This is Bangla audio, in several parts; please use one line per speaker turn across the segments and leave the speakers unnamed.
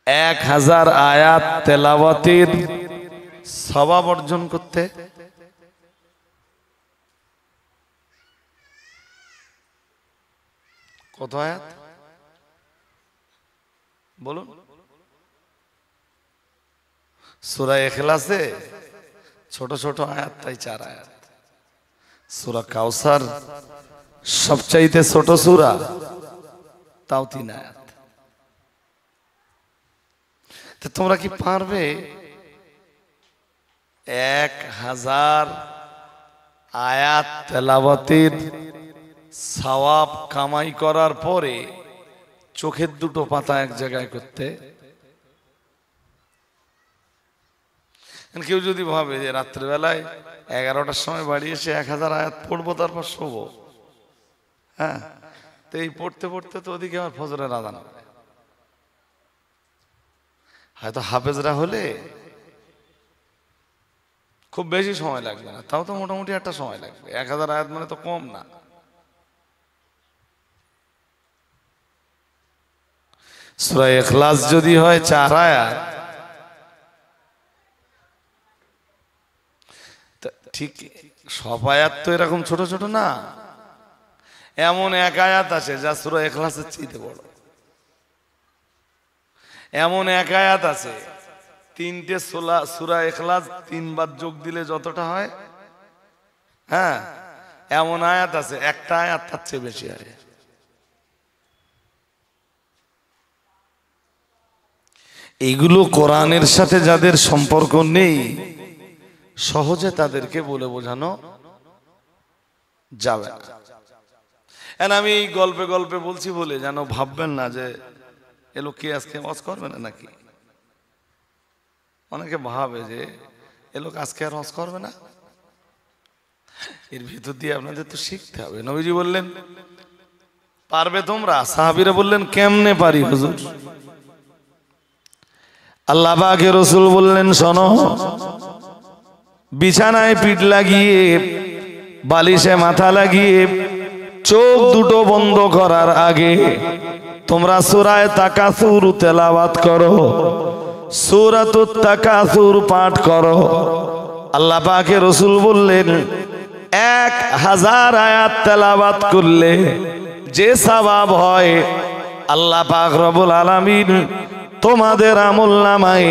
1000 আয়াত তেলাওয়াতের সওয়াব অর্জন করতে কত আয়াত বলুন? সূরা ইখলাসে ছোট ছোট আয়াত, তাই 4 আয়াত। সূরা কাউসার সবচাইতে ছোট সূরা, তাও 3 আয়াত। তো তোমরা কি পারবে 1000 আয়াত তেলাওয়াতের সওয়াব কামাই করার পরে চোখের দুটো পাতা এক জায়গায় করতে? কেউ যদি ভাবে যে রাত্রিবেলায় 11টার সময় বাড়ি এসে 1000 আয়াত পড়বো তারপর শোবো, হ্যাঁ, তো এই পড়তে পড়তে তো ওদিকে আমার ফজরের আযান হবে। হয়তো হাফেজরা হলে খুব বেশি সময় লাগবে না, তাও তো মোটামুটি একটা সময় লাগবে। 1000 আয়াত মানে তো কম না। সূরা ইখলাস যদি হয় 4 আয়াত, ঠিক সব আয়াত তো এরকম ছোট ছোট না। এমন এক আয়াত আছে যা সূরা ইখলাসের চেয়ে বড়। এমন এক আয়াত আছে 3টে সূরা ইখলাস 3 বার যোগ দিলে যতটা হয়, হ্যাঁ, এমন আয়াত আছে একটা আয়াত তার চেয়ে বেশি হয়। এইগুলো কোরআনের সাথে যাদের সম্পর্ক নেই, সহজে তাদেরকে বলে বোঝানো যাবে না। আমি এই গল্পে গল্পে বলছি বলে যেন ভাববেন না যে এ লোক কি আজকে ওয়াজ করবে না নাকি। অনেকে ভাবে যে এ লোক আজকে আর ওয়াজ করবে না। এর ভিতর দিয়ে আপনাদের তো শিখতে হবে। নবীজি বললেন পারবে তোমরা? সাহাবীরা বললেন কেমনে পারি হুজুর? আল্লাহ পাকের রাসূল বললেন শোনো, বিছানায় পিঠ লাগিয়ে বালিশে মাথা লাগিয়ে চোখ দুটো বন্ধ করার আগে তোমরা সূরা তাকাসুর তেলাওয়াত করো, সূরাতুত তাকাসুর পাঠ করো। আল্লাহ পাকের রাসূল বললেন 1000 আয়াত তেলাওয়াত করলে যে সওয়াব হয় আল্লাহ পাক রব্বুল আলামিন তোমাদের আমলনামায়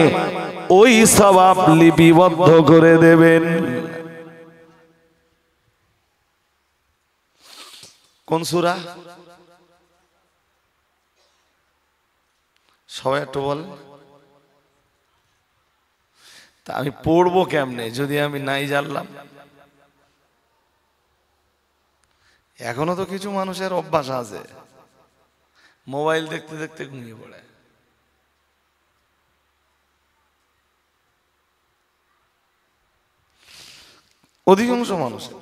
ওই সওয়াব লিপিবদ্ধ করে দেবেন। কোন সূরা? সবাই একটু বল। তা আমি পড়বো কেমনে যদি আমি নাই জানলাম? এখনো তো কিছু মানুষের অভ্যাস আছে মোবাইল দেখতে দেখতে ঘুমিয়ে পড়ে। অধিকাংশ মানুষের।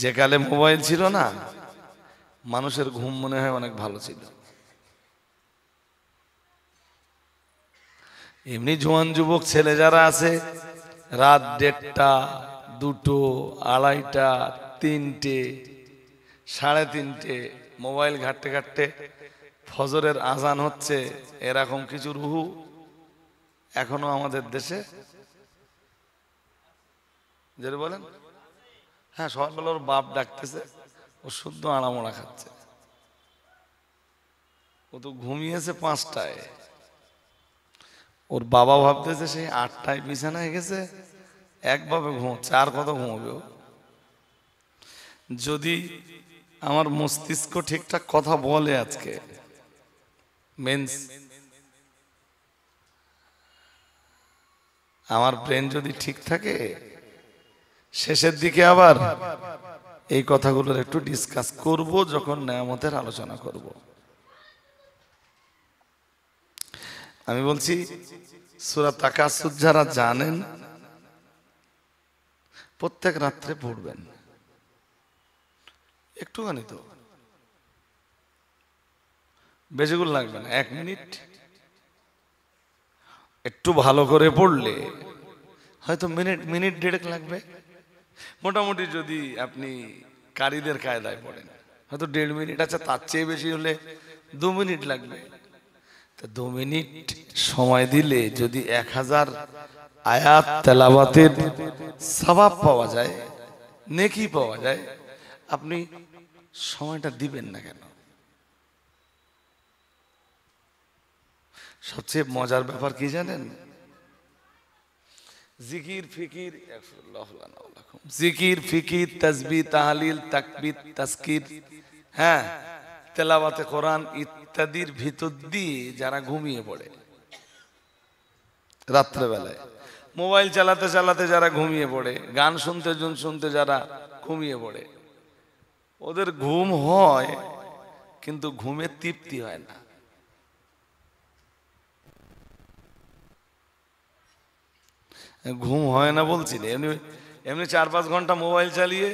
যে কালে মোবাইল ছিল না, মানুষের ঘুম মনে হয় অনেক ভালো ছিল। এমনি জোয়ান যুবক ছেলে যারা আছে রাত 1:30, 2টো, 2:30, 3টে, 3:30 মোবাইল ঘাটতে ঘাটতে ফজরের আজান হচ্ছে, এরকম কিছু রুহু এখনো আমাদের দেশে যেটা বলেন, হ্যাঁ, সকালবেলা ওর বাপ ডাকতেছে, ও শুদ্ধ আড়ামোড়া খাচ্ছে। ও তো ঘুমিয়েছে 5টায়, ওর বাবা ভাবতেছে সেই 8টায় বিছানায় গেছে, একভাবে ঘুমোচ্ছে, আর কত ঘুমোবে ও? যদি আমার মস্তিষ্ক ঠিকঠাক কথা বলে, আজকে মেন্স আমার ব্রেন যদি ঠিক থাকে, শেষের দিকে আবার এই কথাগুলোর একটু ডিসকাস করব যখন নেয়ামতের আলোচনা করব। আমি বলছি সূরা তাকাসুর যারা জানেন প্রত্যেক রাত্রে পড়বেন একটুখানি, তো বেশিগুলো লাগবে না, 1 মিনিট একটু ভালো করে পড়লে হয়তো মিনিট 1.5 লাগবে। মোটামুটি যদি আপনি কারীদের কায়দায় পড়েন হয়তো 1.5 মিনিট। আচ্ছা, তার চেয়ে বেশি হলে 2 মিনিট লাগবে। তো 2 মিনিট সময় দিলে যদি 1000 আয়াত তেলাওয়াতের সওয়াব পাওয়া যায়, নেকি পাওয়া যায়, আপনি সময়টা দিবেন না কেন? সবচেয়ে মজার ব্যাপার কি জানেন? জিকির ফিকির, জিকির ফিকির, তাসবিহ, তাহলিল, তাকবীর, তাজকির, হ্যাঁ, তেলাওয়াতে কোরআন ইত্যাদির ভিতর দিয়ে যারা ঘুমিয়ে পড়ে রাত্রেবেলায়, মোবাইল চালাতে চালাতে যারা ঘুমিয়ে পড়ে, গান শুনতে শুনতে যারা ঘুমিয়ে পড়ে, ওদের ঘুম হয় কিন্তু ঘুমের তৃপ্তি হয় না। ঘুম হয় না বলছি না, এমনি এমনি 4-5 ঘন্টা মোবাইল চালিয়ে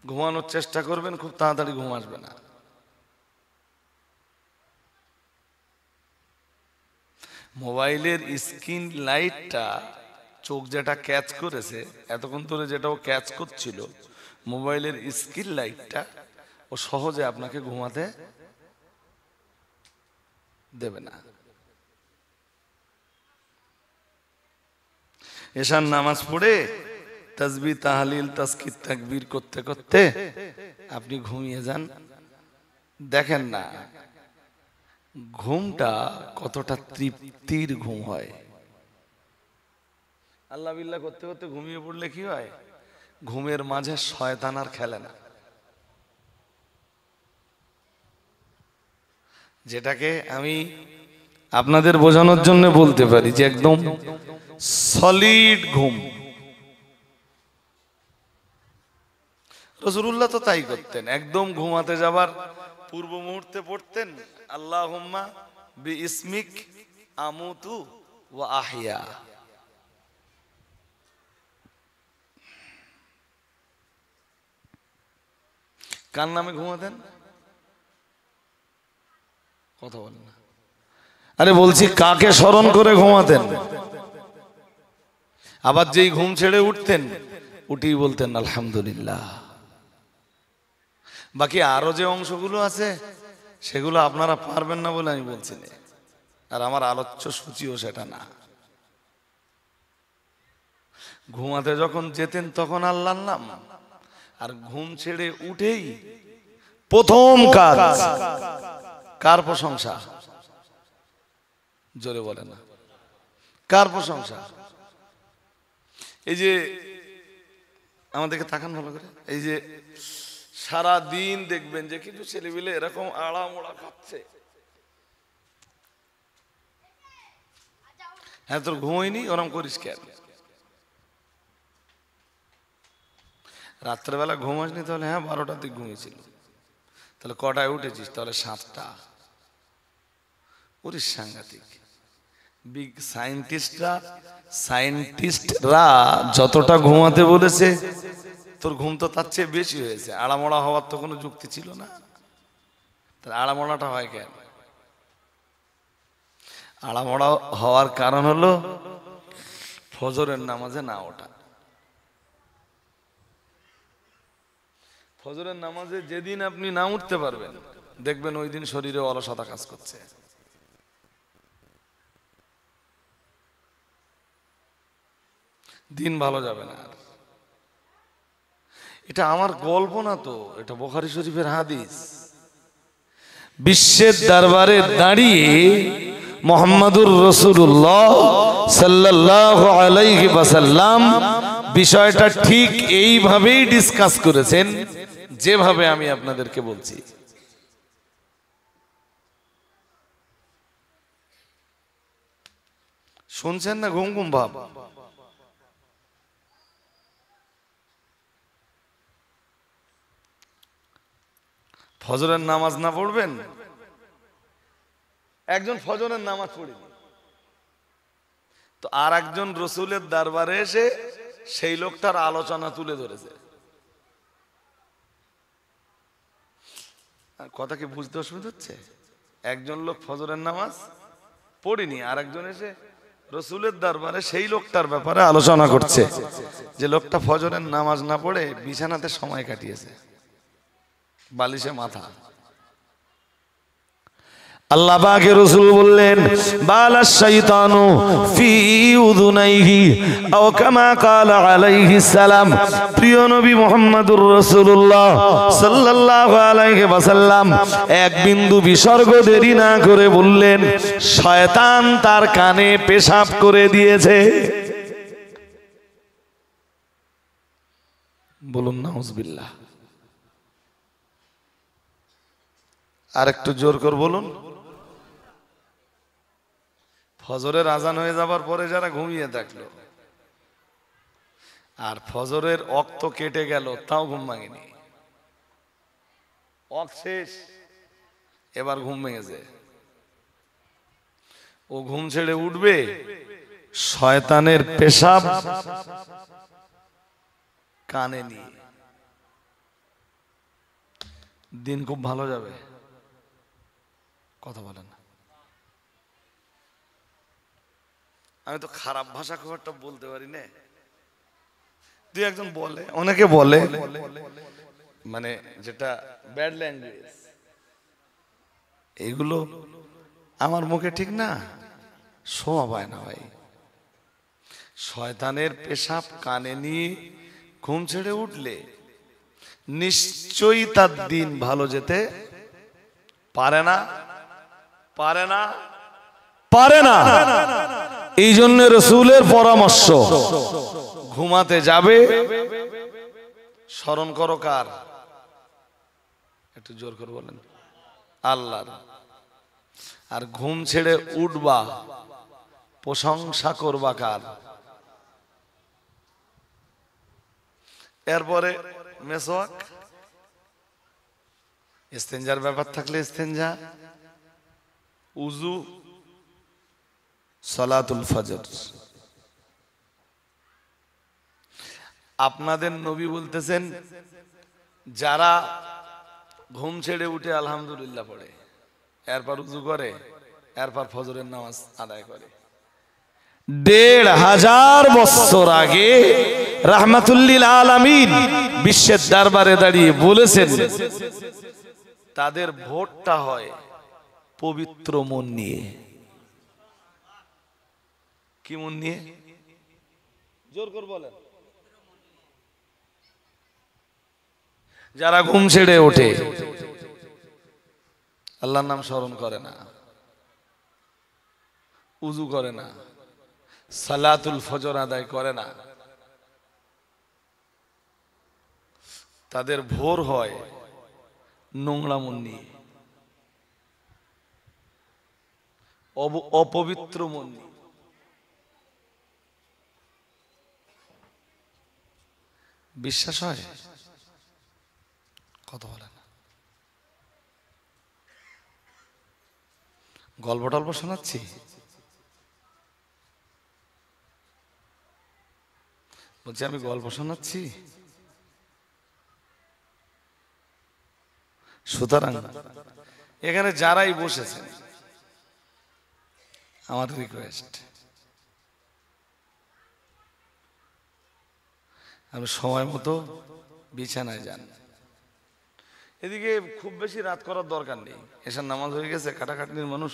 ঘুমানোর চেষ্টা করবেন, খুব তাড়াতাড়ি ঘুম আসবে না। মোবাইলের স্ক্রিন লাইটটা চোখ যেটা ক্যাচ করেছে, এতক্ষণ ধরে যেটা ও ক্যাচ করছিল, মোবাইলের স্ক্রিন লাইটটা ও সহজে আপনাকে ঘুমাতে দেবে না। এশার নামাজ পড়ে তাসবিহ, তাহলিল, তাজকির, তাকবীর করতে করতে আপনি ঘুমিয়ে যান, দেখেন না ঘুমটা কতটা তৃপ্তির ঘুম হয়। আল্লাহ বিল্লাহ করতে করতে ঘুমিয়ে পড়লে কি হয়? ঘুমের মাঝে শয়তান আর খেলে না। যেটাকে আমি আপনাদের বোঝানোর জন্য বলতে পারি যে একদম সলিড ঘুম। রাসূলুল্লাহ তো তাই করতেন, একদম ঘুমাতে যাবার পূর্ব মুহূর্তে পড়তেন আল্লাহুম্মা বিইসমিক আমুতু ওয়া আহইয়া। কার নামে ঘুমাতেন? কথা বলেন না। আরে বলছি কাকে স্মরণ করে ঘুমাতেন? আবার যেই ঘুম ছেড়ে উঠতেন, উঠেই বলতেন আলহামদুলিল্লাহ। বাকি আরো যে অংশগুলো আছে সেগুলো আপনারা পারবেন না বলে আমি বলছি না, আর আমার আলোচ্য সূচিও সেটা না। ঘুমাতে যখন যেতেন তখন আল্লাহর নাম, আর ঘুম ছেড়ে উঠেই প্রথম কাজ কার প্রশংসা? জোরে বলে না, কার প্রশংসা? এই যে আমাদেরকে তাকান ভালো করে, এই যে সারা দিন দেখবেন যে কিছু ছেলেপিলে এরকম আড়া মোড়া খাচ্ছে, হ্যাঁ তোর ঘুমোয়নি, ওরম করিস কেন? রাত্রেবেলা ঘুমাসনি তাহলে? হ্যাঁ 12টার দিকে ঘুমিয়েছিল। তাহলে কটায় উঠেছিস? তাহলে 7টা। ওরে সাংঘাতিক। বিগ সায়েন্টিস্টরা যতটা ঘুমাতে বলেছে তোর ঘুম তো তার চেয়ে বেশি হয়েছে। আড়ামোড়া হওয়ার তো কোনো যুক্তি ছিল না। তাহলে আড়ামোড়াটা হয় কেন? আড়ামোড়া হওয়ার কারণ হলো ফজরের নামাজে না ওঠা। ফজরের নামাজে যেদিন আপনি না উঠতে পারবেন, দেখবেন ওই দিন শরীরে অলসতা কাজ করছে। দিন ভালো যাবে না। এটা আমার গল্প না তো, এটা বুখারী শরীফের হাদিস। বিশ্বের দরবারে দাঁড়িয়ে মুহাম্মাদুর রাসূলুল্লাহ সাল্লাল্লাহু আলাইহি ওয়াসাল্লাম বিষয়টা ঠিক এইভাবেই ডিসকাস করেছেন যেভাবে আমি আপনাদেরকে বলছি। শুনছেন না? ঘুম ঘুম ভাব। ফজরের নামাজ না পড়বেন, একজন ফজরের নামাজ পড়েনি তো আর একজন রসুলের দরবারে এসে সেই লোকটার আলোচনা তুলে ধরেছে। কথা কি বুঝতে অসুবিধা হচ্ছে? একজন লোক ফজরের নামাজ পড়েনি, আর একজন এসে রসুলের দরবারে সেই লোকটার ব্যাপারে আলোচনা করছে যে লোকটা ফজরের নামাজ না পড়ে বিছানাতে সময় কাটিয়েছে, বালিশে মাথা। আল্লাহ পাকের রাসূল বললেন বালাশ শাইতানু ফি উযুনাইহি আও কামা ক্বালা আলাইহিস সালাম। প্রিয় নবী মুহাম্মদুর রাসূলুল্লাহ সাল্লাল্লাহু আলাইহি ওয়াসাল্লাম এক বিন্দু বিসর্গ দেরি না করে বললেন শয়তান তার কানে পেশাব করে দিয়েছে। বলুন নাউজুবিল্লাহ। আর একটু জোর করে বলুন। ফজরের আজান হয়ে যাবার পরে যারা ঘুমিয়ে থাকলো আর ফজরের ওয়াক্ত কেটে গেল তাও ঘুম ভাঙেনি, ওয়াক্ত শেষ, এবার ঘুম ভেঙেছে, ও ঘুম ছেড়ে উঠবে শয়তানের পেশাব কানে নিয়ে। দিন খুব ভালো যাবে। কথা বলেন না। আমি তো খারাপ ভাষা খুব একটা বলতে পারি না, দুই একজন বলে, অনেকে বলে, মানে যেটা ব্যাড ল্যাঙ্গুয়েজ, এগুলো আমার মুখে ঠিক না, শোভা পায় না ভাই। শয়তানের পেশাব কানে নিয়ে ঘুম ছেড়ে উঠলে নিশ্চয়ই তার দিন ভালো যেতে পারে না, পারে না, পারে না। এই জন্য রাসূলের পরামর্শ, ঘুমাতে যাবে স্মরণ করো কার? একটু জোর করে বলেন আল্লাহর। আর ঘুম ছেড়ে উঠবা প্রশংসা করবা কার? এরপরে মেসওয়াক, ইস্তেঞ্জার ব্যাপার থাকলে ইস্তেঞ্জা, উযু, সালাতুল ফজর। আপনাদের নবী বলতেছেন যারা ঘুম ছেড়ে উঠে আলহামদুলিল্লাহ পড়ে, এরপর উযু করে, এরপর ফজরের নামাজ আদায় করে, ১৫০০ বছর আগে রাহমাতুল্লিল আলামিন বিশ্বের দরবারে দাঁড়িয়ে বলেছেন তাদের ভোটটা হয় পবিত্র মন নিয়ে। কি মন নিয়ে? জোর করে বলেন। যারা ঘুম ছেড়ে ওঠে আল্লাহর নাম স্মরণ করে না, উযু করে না, সালাতুল ফজর আদায় করে না, তাদের ভোর হয় নোংরা মন নিয়ে, অপবিত্র মন নিয়ে। বিশ্বাস হয়? কথা বলেন। গল্প টল্প শোনাচ্ছি? বলছি আমি গল্প শোনাচ্ছি? সুতরাং এখানে যারাই বসেছেন আমার রিকোয়েস্ট, আপনি সময় মতো বিছানায় যান। এদিকে খুব বেশি রাত করার দরকার নেই, এসার নামাজ হয়ে গেছে, খাটাখাটনির মানুষ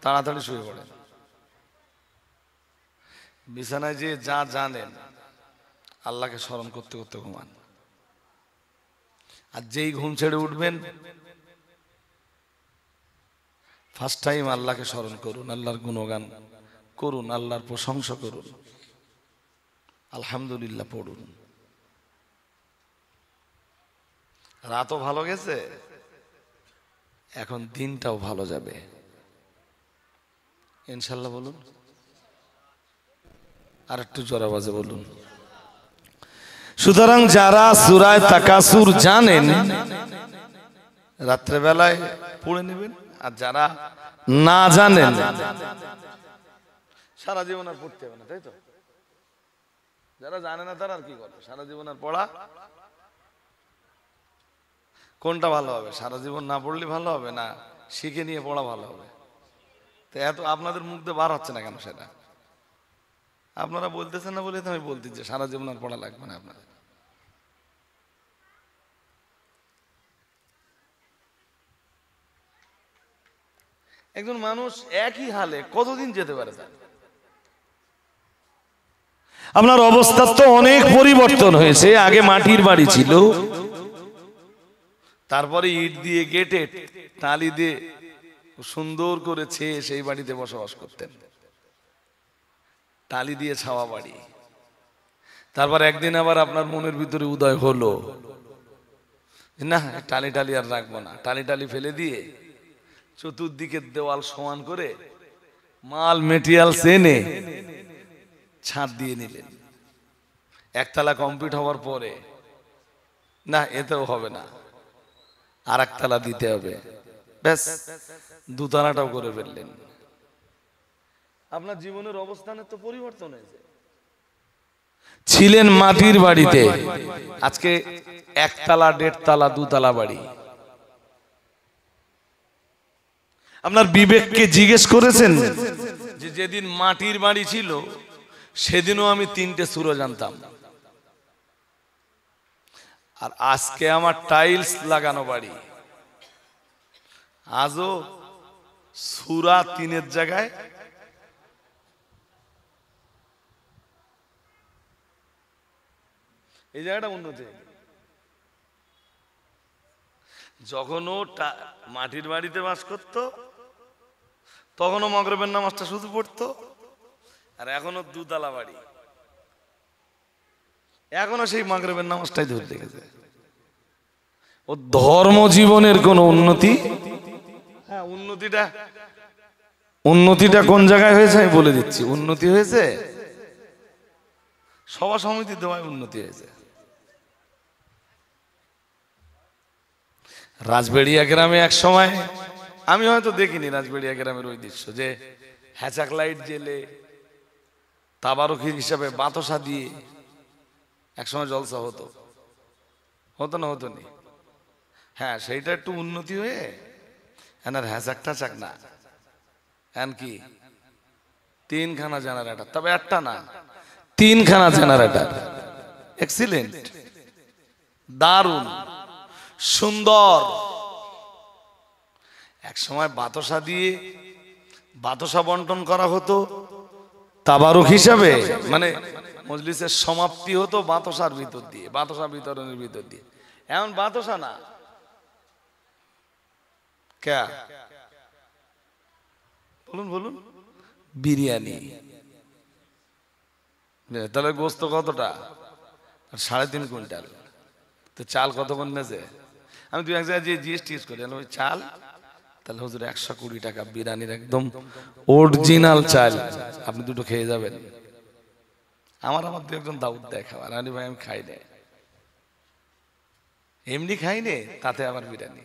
তাড়াতাড়ি শুয়ে পড়েন। বিছানায় যে যা জানেন আল্লাহকে স্মরণ করতে করতে ঘুমান। আর যেই ঘুম ছেড়ে উঠবেন ফার্স্ট টাইম আল্লাহকে স্মরণ করুন, আল্লাহর গুণগান করুন, আল্লাহর প্রশংসা করুন, আলহামদুলিল্লাহ পড়ুন। রাতও ভালো গেছে, এখন দিনটাও ভালো যাবে ইনশাল্লাহ। বলুন আর একটু জোরে আওয়াজে বলুন। সুতরাং যারা সূরা তাকাসুর জানেন রাত্রেবেলায় পড়ে নেবেন, আর যারা না জানেন সারা জীবন আর পড়তে হবে না, তাই তো? যারা জানে না তারা আর কি করবে? সারা জীবন আর পড়া কোনটা ভালো হবে? সারা জীবন না পড়লে ভালো হবে, না শিখে নিয়ে পড়া ভালো হবে? তো এত আপনাদের মুখ দিয়ে বার হচ্ছে না কেন সেটা? আপনারা বলতেছেন না বলে তো আমি বলতেছি যে সারা জীবন আর পড়া লাগবে না আপনাদের। একজন মানুষ একই হালে কতদিন যেতে পারে? আপনার অবস্থা তো অনেক পরিবর্তন হয়েছে। আগে মাটির বাড়ি ছিল, তারপরে ইট দিয়ে গেটে টালি দিয়ে সুন্দর করে ছেয়ে সেই বাড়িতে বসবাস করতেন, টালি দিয়ে ছাওয়া বাড়ি। তারপর একদিন আবার আপনার মনের ভিতরে উদয় হলো, না টালি টালি আর রাখবো না, টালি টালি ফেলে দিয়ে চতুর্দিকের দেওয়াল সমান করে মাল মেটেরিয়াল এনে ছাদ দিয়ে নিলেন। একতলা কমপ্লিট হওয়ার পরে না এতেও হবে না, আর একতলা দিতে হবে, ব্যাস দুতলাটাও করে ফেললেন। আপনার জীবনের অবস্থানের তো পরিবর্তন হয়েছে। ছিলেন মাটির বাড়িতে, আজকে একতলা, দেড়তলা, দুতলা বাড়ি। আপনার বিবেককে জিজ্ঞেস করেছেন যে যেদিন মাটির বাড়ি ছিল সেদিনও আমি 3টে সূরা জানতাম, আর আজকে আমার টাইলস লাগানো বাড়ি, আজও সূরা 3-এর জায়গায় এই জায়গাটা উন্নতি। যখন ও মাটির বাড়িতে বাস করত তখনও মাগরিবের নামাজটা শুধু পড়তো, আর এখনো দুতলা বাড়ি, এখনো সেই মাগরিবের নামাজটাই ধরে রেখেছে। ও ধর্ম জীবনের কোন উন্নতি, হ্যাঁ উন্নতিটা কোন জায়গায় হয়েছে আমি বলে দিচ্ছি। উন্নতি হয়েছে সভা সমিতি দেওয়ায় উন্নতি হয়েছে। রাজবেড়িয়া গ্রামে এক সময়, আমি হয়তো দেখিনি রাজবেড়িয়া গ্রামের ওই দৃশ্য, যে হ্যাচাক লাইট জেলে তাবারকি হিসাবে বাতাসা দিয়ে একসময় জলসা হতো, হতো না হতো নি? হ্যাঁ, সেইটা একটু উন্নতি হয়ে এনার হ্যাচাক টাচাক না, এন কি 3খানা জেনারেটর, তবে একটা না 3খানা জেনারেটর, এক্সিলেন্ট, দারুণ সুন্দর। এক সময় বাতাসা দিয়ে বাতাসা বন্টন করা হতো তাবারুক হিসাবে, মানে মজলিসের সমাপ্তি হতো বাতাসার ভিতর দিয়ে, বাতাসা বিতরণের ভিতর দিয়ে। এমন বাতাসা না, কে বলুন বলুন, বিরিয়ানি। তাহলে গোস্ত কতটা? 3.5 কুইন্টাল। তো চাল কতক্ষণ নেছে? আমি দু এক জায়গায় যে জিএসটি করি, ওই চাল তাহলে হুজুর 120 টাকা বিরিয়ানির একদম অরিজিনাল চাল, আপনি দুটো খেয়ে যাবেন। আমার দু একজন দাউদ দেয় খাবার, আরে ভাই আমি খাই না, এমনি খাই নে, তাতে আবার বিরিয়ানি।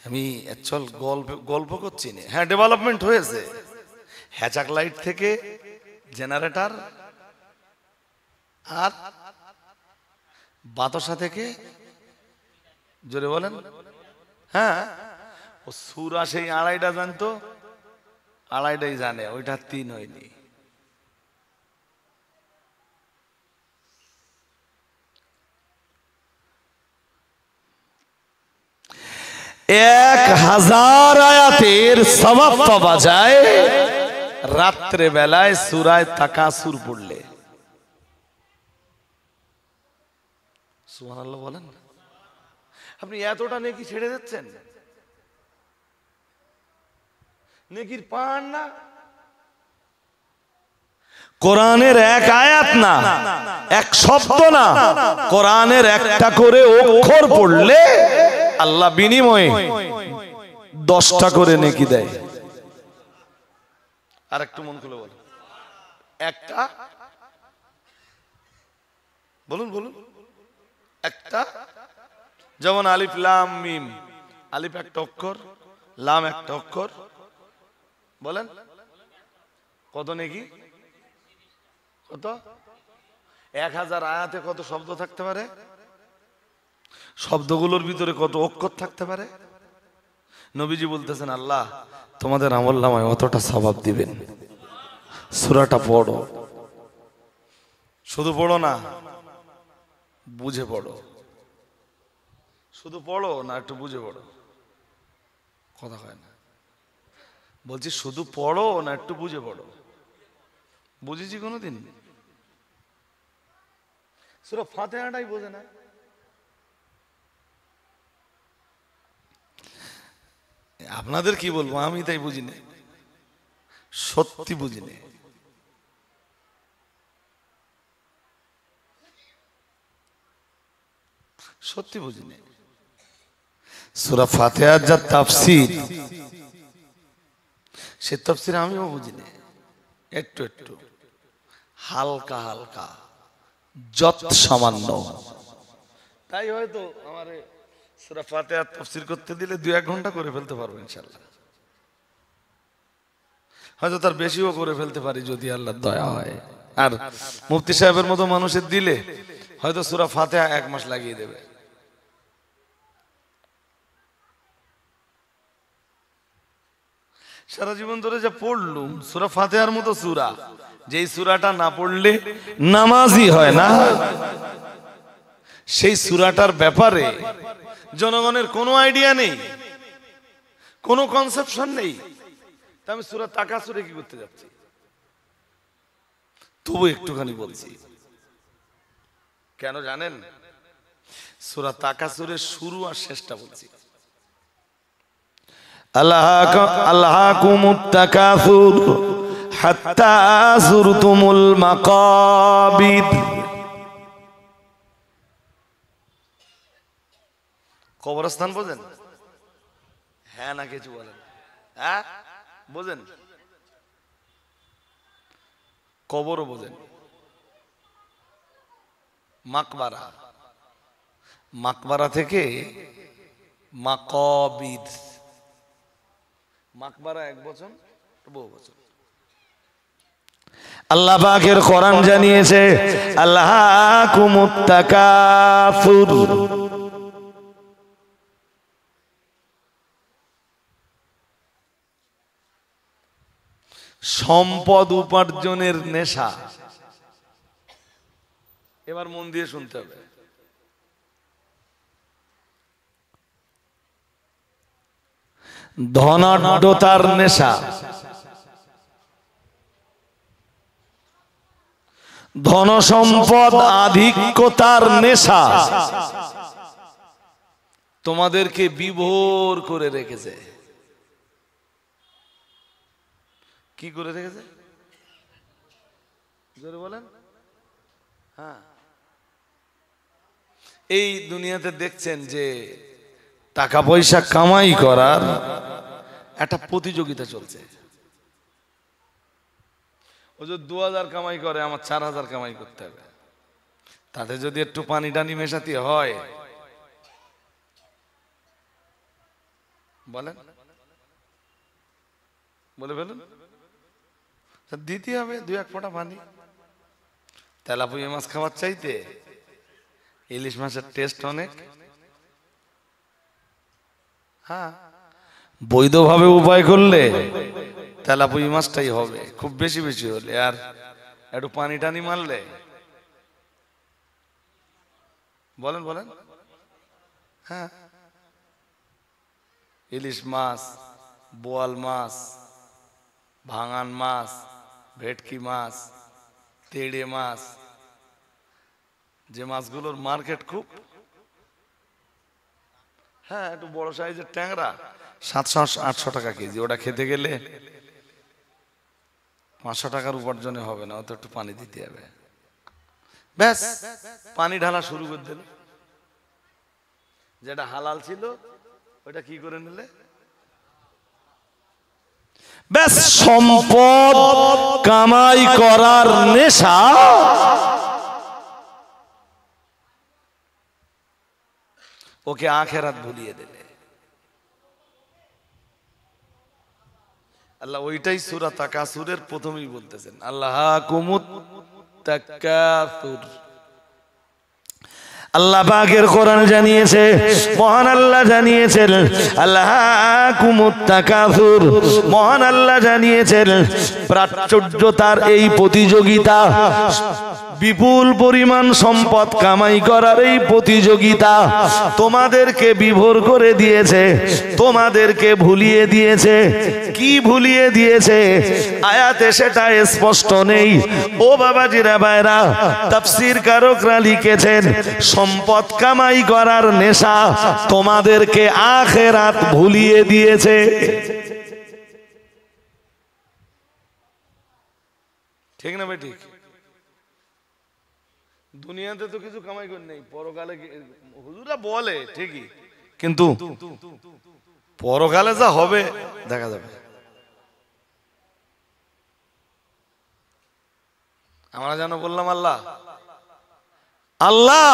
আমি চল গল্প করছি না। হ্যাঁ, ডেভেলপমেন্ট হয়েছে। হ্যাচাক লাইট থেকে জেনারেটর, আর বাতাসা থেকে, জোরে বলেন, হ্যাঁ ও সূরা সেই 2.5টা জানতো, 2.5টাই জানে, ওইটা 3 হয়নি। এক 1000 আয়াতের সওয়াব পাওয়া যায় রাত্রে বেলায় সূরায়ে তাকাসুর পড়লে। সুবহানাল্লাহ বলেন। আপনি এতটা নেকি ছেড়ে দিচ্ছেন, নেকির পান না। কোরআনের এক আয়াত না, এক শব্দ না, কোরআনের একটা করে অক্ষর পড়লে আল্লাহ বিনিময়ে 10টা করে নেকি দেয়। আর একটু মন খুলে বলুন, একটা, বলুন বলুন, একটা, যেমন আলিফ লাম মিম, আলিফ একটা অক্ষর, লাম একটা অক্ষর, বলেন কত নেকি? কত? 1000 আয়াতে কত শব্দ থাকতে পারে? শব্দগুলোর ভিতরে কত অক্ষর থাকতে পারে? নবীজি বলতেছেন আল্লাহ তোমাদের আমলনামায় অতটা সওয়াব দিবেন। সূরাটা পড়ো, শুধু পড়ো না, বুঝে পড়ো। শুধু পড়ো না, একটু বুঝে পড়ো। কথা হয় না। বলছি শুধু পড়ো না একটু বুঝে পড়ো? বুঝেছি কোনোদিন? সূরা ফাতিহাটাই বোঝে না। আপনাদের কি বলবো, আমি তাই বুঝি না, সত্যি বুঝি না। সত্যি বুঝি না। সূরা ফাতিহার যা তাফসীর, সে তাফসীর আমিও বুঝি না, একটু একটু হালকা হালকা যত সামান্য। তাই হয়তো আমারে সূরা ফাতিহার তাফসীর করতে দিলে 2-1 ঘন্টা করে ফেলতে পারবো ইনশাআল্লাহ। হয়তো তার বেশিও করে ফেলতে পারি যদি আল্লাহর দয়া হয়। আর মুফতি সাহেবের মতো মানুষের দিলে হয়তো সূরা ফাতিহা 1 মাস লাগিয়ে দেবে। সারা জীবন ধরে যা পড়লুম, সূরা ফাতিহার মতো সূরা, যেই সূরাটা না পড়লে নামাজই হয় না, সেই সূরাটার ব্যাপারে জনগণের কোনো আইডিয়া নেই, কোনো কনসেপশন নেই। তা আমি সূরা তাকাসুরে কি করতে যাচ্ছি? তবু একটুখানি বলছি। কেন জানেন? সূরা তাকাসুরের শুরু আর শেষটা বলছি। আল্লাহাকুমুত তাকাসুর হাত্তা যুরতুমুল মাকাবির। কবরস্থান বোঝেন? হ্যাঁ না কিছু বলেন? হ্যাঁ বোঝেন? কবরও বোঝেন? মাকবারা, মাকবারা থেকে মাকাবির। মাকবারা 1 বছর, বহু বছর। আল্লাহ পাকের কোরআন জানিয়েছে আল্লাহাকুমুত তাকাসুর। সম্পদ উপার্জনের নেশা। এবার মন দিয়ে শুনতে হবে। ধনাঢ্যতার নেশা, ধনসম্পদ আধিক্যতার নেশা তোমাদেরকে বিভোর করে রেখেছে। কি করে রেখেছে? জোরে বলেন। হ্যাঁ, এই দুনিয়াতে দেখছেন যে টাকা পয়সা কামাই করার একটা প্রতিযোগিতা চলছে। ও যদি 2000 কামাই করে, আমার 4000 কামাই করতে হবে। তাতে যদি একটু পানি টানি মেশাতে হয়, বলেন, বলে ফেলুন, দিতে হবে 2-1 ফোঁটা পানি। তেলাপুয়া মাছ খাওয়ার চাইতে ইলিশ মাছের টেস্ট অনেক। হ্যাঁ, বৈধভাবে উপায় করলে তেলাপুয়া মাছটাই হবে, খুব বেশি বেশি হলে। আর একটু পানি টানি মারলে, বলেন বলেন, হ্যাঁ, ইলিশ মাছ, বোয়াল মাছ, ভাঙান মাছ, ভেটকি মাছ, তেড়ে মাছ, যে মাছগুলোর মার্কেট খুব। হ্যাঁ, একটু বড় সাইজের ট্যাংরা 700-800 টাকা কেজি। ওটা খেতে গেলে 500 টাকার উপার্জনে হবে না, অত একটু পানি দিতে হবে। ব্যাস, পানি ঢালা শুরু করে দিলে। যেটা হালাল ছিল ওটা কি করে নিলে? ব্যাস, সম্পদ কামাই করার নেশা ওকে আখেরাত ভুলিয়ে দিলে। আল্লাহ ওইটাই সূরা তাকাসুরের প্রথমেই বলতেছেন, আল্লাহাকুমুত তাকাসুর। আল্লাহ পাকের কোরআন জানিয়েছে, মহান আল্লাহ জানিয়েছেন আল্লাহাকুমুত তাকাসুর। মহান আল্লাহ জানিয়েছেন প্রাচুর্যতার এই প্রতিযোগিতা বিপুল পরিমাণ সম্পদ কামাই করার এই প্রতিযোগিতা তোমাদেরকে বিভোর করে দিয়েছে, তোমাদেরকে ভুলিয়ে দিয়েছে। কি ভুলিয়ে দিয়েছে আয়াতে সেটা স্পষ্ট নেই। ও বাবাজিরা ভাইরা, তাফসীর কারকরা লিখেছেন সম্পদ কামাই করার নেশা তোমাদেরকে আখিরাত ভুলিয়ে দিয়েছে। ঠিক না ভাই? ঠিক। দুনিয়াতে তো কিছু কামাই করে নেই, পরকালে হুজুরা বলে ঠিকই, কিন্তু পরকালে যা হবে দেখা যাবে। আমরা যেন বললাম আল্লাহ আল্লাহ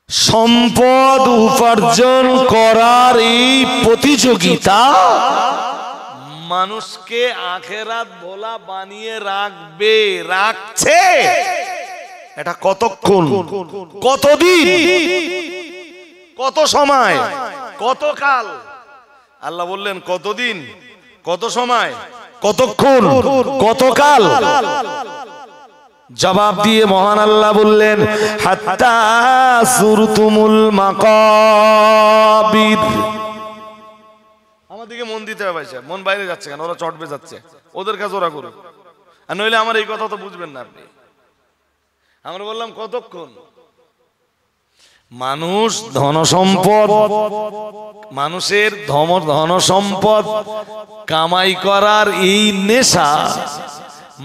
সম্পদ উপার্জন করার এই প্রতিযোগিতা মানুষকে আখেরাত ভোলা বানিয়ে রাখবে, রাখছে। এটা কতক্ষণ, কতদিন, কত সময়, কতকাল? আল্লাহ বললেন কতদিন, কত সময়, কতক্ষণ, কতকাল? জবাব দিয়ে মহান আল্লাহ বললেন হাত্তা সুরতুমুল মাকাবির। আমাদেরকে মন দিতে হবে, মন বাইরে যাচ্ছে কেন? ওরা চটবে যাচ্ছে, ওদের কাজ ওরা করুক, আর নইলে আমার এই কথা তো বুঝবেন না আপনি। আমরা বললাম কতক্ষণ? মানুষ ধন সম্পদ, মানুষের ধন সম্পদ কামাই করার এই নেশা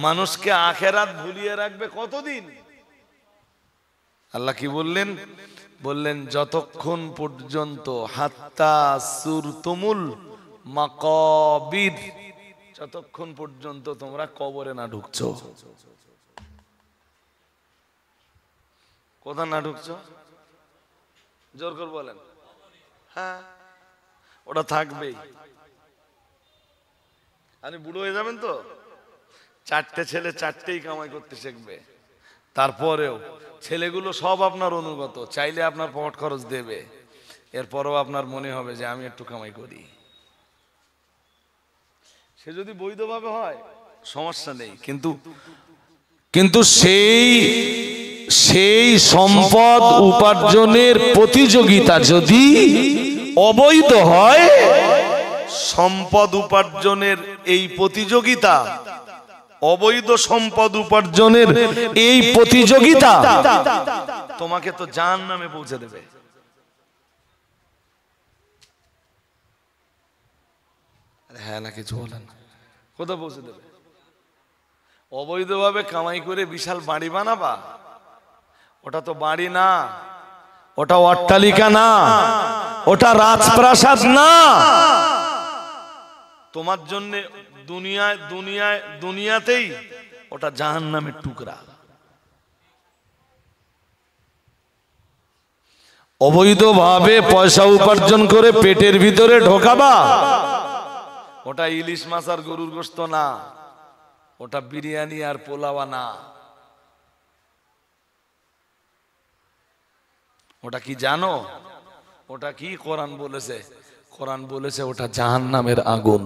মানুষকে আখেরাত ভুলিয়ে রাখবে কতদিন? আল্লাহ কি বললেন? বললেন যতক্ষণ পর্যন্ত হাত্তা সুরতুমুল মাকাবির, যতক্ষণ পর্যন্ত তোমরা কবরে না ঢুকছো। কোথায় না ঢুকছো? জোর করে বলেন। হ্যাঁ, ওটা থাকবেই। আপনি বুড়ো হয়ে যাবেন তো, চারটে ছেলে চারটেই কামাই করতে শিখবে, তারপরেও ছেলেগুলো সব আপনার অনুগত, চাইলে আপনার পকেট খরচ দেবে, এরপরও আপনার মনে হবে যে আমি একটু কামাই করি। সে যদি বৈধভাবে হয় সমস্যা নেই, কিন্তু সেই সম্পদ উপার্জনের প্রতিযোগিতা যদি অবৈধ হয়, সম্পদ উপার্জনের এই প্রতিযোগিতা, অবৈধ সম্পদ উপার্জনের এই প্রতিযোগিতা তোমাকে তো জাহান্নামে পৌঁছে দেবে। হ্যাঁ না কিছু বলেন, কোথায় পৌঁছে দেবে? অবৈধভাবে কামাই করে বিশাল বাড়ি বানাবা, ওটা তো বাড়ি না, ওটা অট্টালিকা না, ওটা রাজপ্রাসাদ না। তোমার জন্য দুনিয়াতেই ওটা জাহান্নামের টুকরা। অবৈধভাবে পয়সা উপার্জন করে পেটের ভিতরে ঢোকাবা, ওটা ইলিশ মাছ আর গরুর গোশত না, ওটা বিরিয়ানি আর পোলাওয়া না। ওটা কি জানো? ওটা কি কোরআন বলেছে? কোরআন বলেছে ওটা জাহান্নামের আগুন।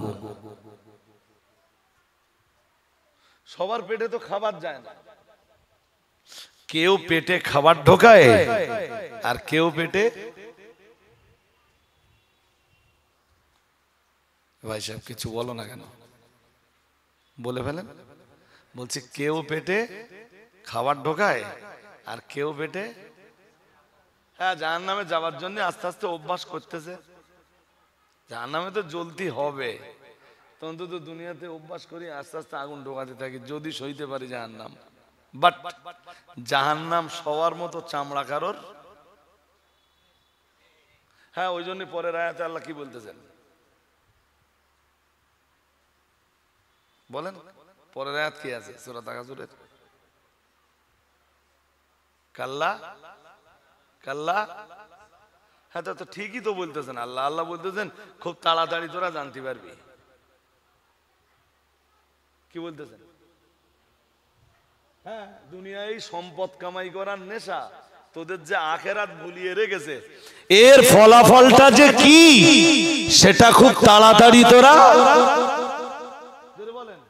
সবার পেটে তো খাবার যায় না, কেউ পেটে খাবার ঢোকায় আর কেউ পেটে, ভাই সাহেব কিছু বলো না কেন, বলে ফেলেন। বলছি কেউ পেটে খাবার ঢোকায় আর কেউ পেটে, হ্যাঁ জাহান্নামে যাওয়ার জন্য আস্তে আস্তে অভ্যাস করতেছে। জাহান্নামে তো জ্বলতে হবে, তো অন্তত দুনিয়াতে অভ্যাস করি, আস্তে আস্তে আগুন ঢোকাতে থাকি, যদি সইতে পারি জাহান্নাম। বাট জাহান্নাম সবার মতো চামড়া কারোর। হ্যাঁ, ওই জন্য পরের আয়াতে আল্লাহ কি বলতেছেন বলেন? পরের আয়াত কি আছে সূরা তাকাসুরের? কাল্লা কাল্লা। হ্যাঁ তো ঠিকই তো বলতেছেন আল্লাহ। আল্লাহ বলতেছেন খুব তাড়াতাড়ি তোরা জানতে পারবি। কি বলতেছেন? হ্যাঁ, দুনিয়ায় সম্পদ কামাই করার নেশা তোদের যে আখেরাত ভুলিয়ে রেখেছে, এর ফলাফলটা যে কি সেটা খুব তাড়াতাড়ি তোরা বলেন।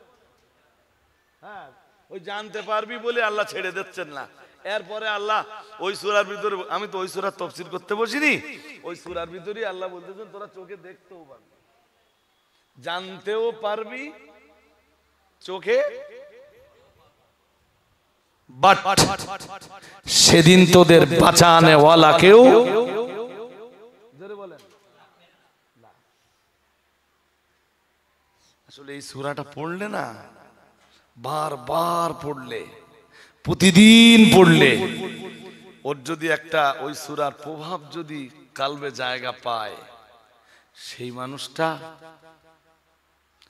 হ্যাঁ, ওই জানতে পারবি বলে আল্লাহ ছেড়ে দিচ্ছেন না। এরপরে আল্লাহ ওই সূরার ভিতরে, আমি তো ওই সূরার তাফসীর করতে বসিনি, ওই সূরার ভিতরেই আল্লাহ বলতেছেন তোরা চোখে দেখতেও পারবি, জানতেও পারবি, চোখে বাট সেদিন তোদের বাঁচানে ওয়ালা কেউ বলেন। আসলে এই সূরাটা পড়লে না, বারবার পড়লে, প্রতিদিন পড়লে, ওর যদি একটা ওই সূরার প্রভাব যদি কালবে জায়গা পায়, সেই মানুষটা,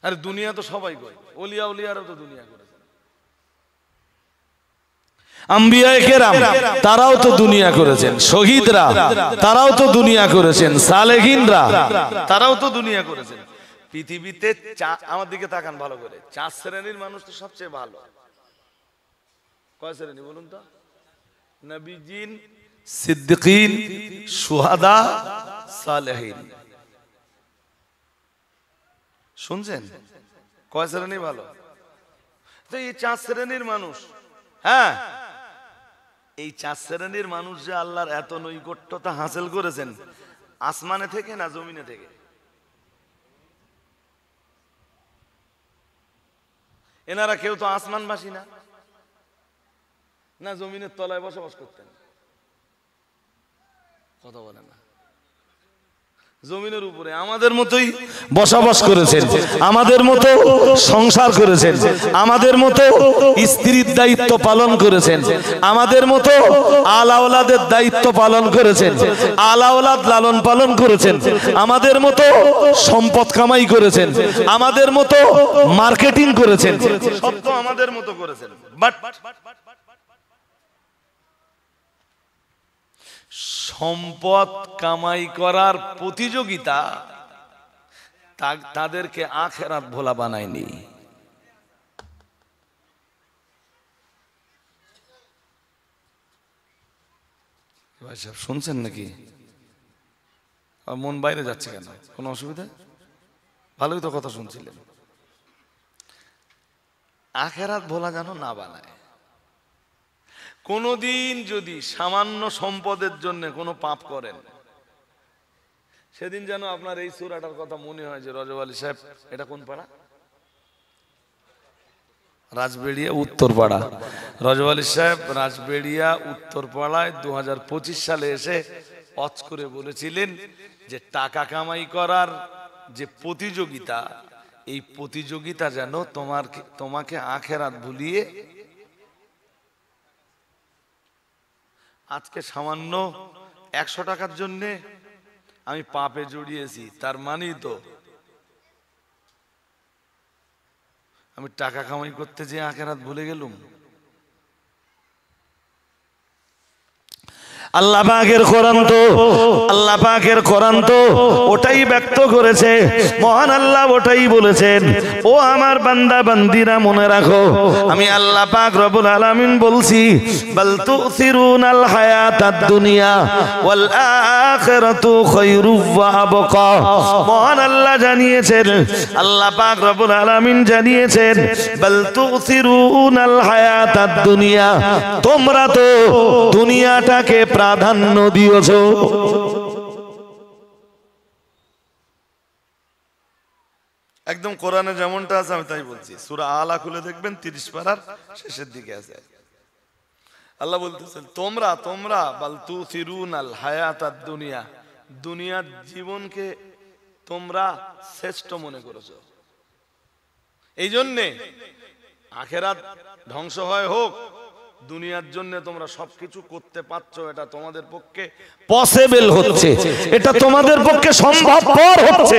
আরে দুনিয়া তো সবাই করে, ওলিয়া উলিয়ারা তো দুনিয়া করেছেন, আম্বিয়ায়ে কেরাম তারাও তো দুনিয়া করেছেন, শহীদরা তারাও তো দুনিয়া করেছেন, সালেহিনরা তারাও তো দুনিয়া করেছেন। পৃথিবীতে আমার দিকে তাকান ভালো করে, 4 শ্রেণীর মানুষ তো সবচেয়ে ভালো। কয় শ্রেণী বলুন তো? নবীজিন, সিদ্দিকিন, শুহাদা, সালেহিন। শুনছেন? কয় শ্রেণী ভালো? তো এই 4 শ্রেণীর মানুষ, হ্যাঁ, এই 4 শ্রেণীর মানুষ যে আল্লাহর এত নৈকট্যতা হাসিল করেছেন, আসমানে থেকে না জমিনে থেকে? এনারা কেউ তো আসমানবাসী না, না জমিনের তলায় বসবাস করতেন? কথা বলে না। জমিনের উপরে আমাদের মতোই বসবাস করেছেন, আমাদের মতো সংসার করেছেন, আমাদের মতো স্ত্রীর দায়িত্ব পালন করেছেন, আমাদের মতো আলাওলাদের দায়িত্ব পালন করেছেন, আলাওলাদ লালন পালন করেছেন, আমাদের মতো সম্পদ কামাই করেছেন, আমাদের মতো মার্কেটিং করেছেন, সব তো আমাদের মতো করেছেন। বাট সম্পদ কামাই করার প্রতিযোগিতা তাদেরকে আখিরাত ভোলা বানায়নি। ভাই সাহেব শুনছেন নাকি? মন বাইরে যাচ্ছে কেন? কোনো অসুবিধা? ভালোই তো কথা শুনছিলেন। আখিরাত ভোলা যেন না বানায়। কোনদিন যদি সামান্য সম্পদের জন্য কোনো পাপ করেন, সেদিন যেন আপনার এই সূরাটার কথা মনে হয় যে রজব আলী সাহেব, এটা কোন পাড়া? রাজবেড়িয়া উত্তরপাড়া। রজব আলী সাহেব রাজবেড়িয়া উত্তরপাড়ায় 2025 সালে এসে অচ করে বলেছিলেন যে টাকা কামাই করার যে প্রতিযোগিতা, এই প্রতিযোগিতা যেন তোমাকে আখিরাত ভুলিয়ে আজকে সামান্য 100 টাকার জন্য আমি পাপে জড়িয়েছি, তার মানেই তো আমি টাকা কামাই করতে যে আখিরাত ভুলে গেলুম। আল্লাহ পাকের কোরআন তো, আল্লাহ পাকের কোরআন তো ওটাই ব্যক্ত করেছে, মহান আল্লাহ ওটাই বলেছেন, ও আমার বান্দা বান্দিরা মনে রাখো, আমি আল্লাহ পাক রব্বুল আলামিন বলছি, বাল তুসিরুনাল হায়াতাদ দুনিয়া ওয়াল আখিরাতু খায়রু ওয়া আবকা। মহান আল্লাহ জানিয়েছেন, আল্লাহ পাক রব্বুল আলামিন জানিয়েছেন, বাল তুসিরুনাল হায়াতাদ দুনিয়া, তোমরা তো দুনিয়াটাকে প্রাধান্য দিয়েছ। একদম কোরআনে যেমনটা আছে আমি তাই বলছি। সূরা আলা খুলে দেখবেন 30 পারার শেষের দিকে আছে। আল্লাহ বলতেছেন তোমরা বাল তুসিরুনাল হায়াতাদ দুনিয়া, দুনিয়ার জীবনকে তোমরা শ্রেষ্ঠ মনে করেছো, এই জন্যে আখিরাত ধ্বংস হয় হোক, দুনিয়ার জন্য তোমরা সবকিছু করতে পারছো, এটা তোমাদের পক্ষে পসিবল হচ্ছে, এটা তোমাদের পক্ষে সম্ভবপর হচ্ছে।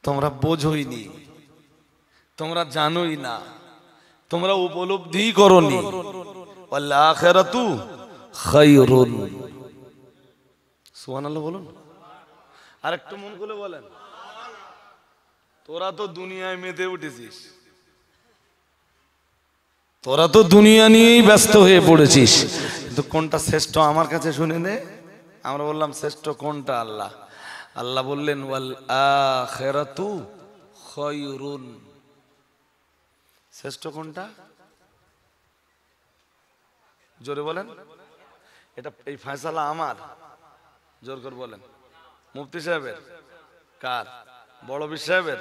তোমরা বোঝোইনি, তোমরা জানোই না, তোমরা উপলব্ধি করোনি। ওয়াল আখিরাতু খায়রুন। সুবহানাল্লাহ বলুন, আর একটু মন খুলে বলেন। তোরা তো দুনিয়ায় মেতে উঠেছিস, তোরা তো দুনিয়া নিয়েই ব্যস্ত হয়ে পড়েছিস, কিন্তু কোনটা শ্রেষ্ঠ আমার কাছে শুনে নে। আমরা বললাম শ্রেষ্ঠ কোনটা? আল্লাহ। আল্লাহ বললেন ওয়াল আখিরাতু খায়রুন। শ্রেষ্ঠ কোনটা? জোরে বলেন। এটা এই ফয়সালা আমার? জোর করে বলেন। মুফতি সাহেবের? কার? বড় পীর সাহেবের?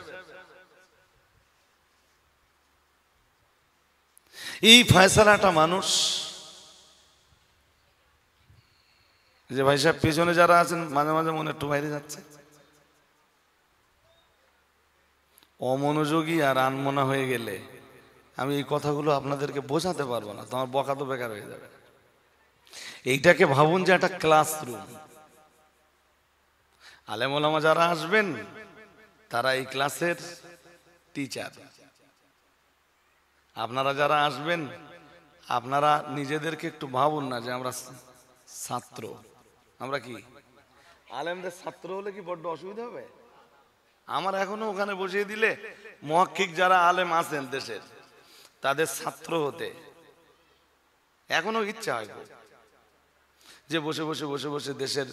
এই ফয়সালাটা মানুষ, যে ভাই সাহেব পিছনে যারা আছেন মাঝে মাঝে মনে একটু বাইরে যাচ্ছে, অমনোযোগী আর আনমনা হয়ে গেলে আমি এই কথাগুলো আপনাদেরকে বোঝাতে পারবো না, তোমার বকা তো বেকার হয়ে যাবে। এইটাকে ভাবুন যে একটা ক্লাসরুম। আলেম ওলামা যারা আসবেন তারা এই ক্লাসের টিচার। আপনারা যারা আসবেন আপনারা নিজেদেরকে একটু ভাবুন না যে আমরা ছাত্র। আমরা কি আলেমদের ছাত্র হলে কি বড্ড অসুবিধা হবে? আমার এখনো ওখানে বসিয়ে দিলে মুহাক্কিক যারা আলেম আছেন দেশের তাদের ছাত্র হতে এখনো ইচ্ছা হয় যে বসে বসে বসে বসে দেশের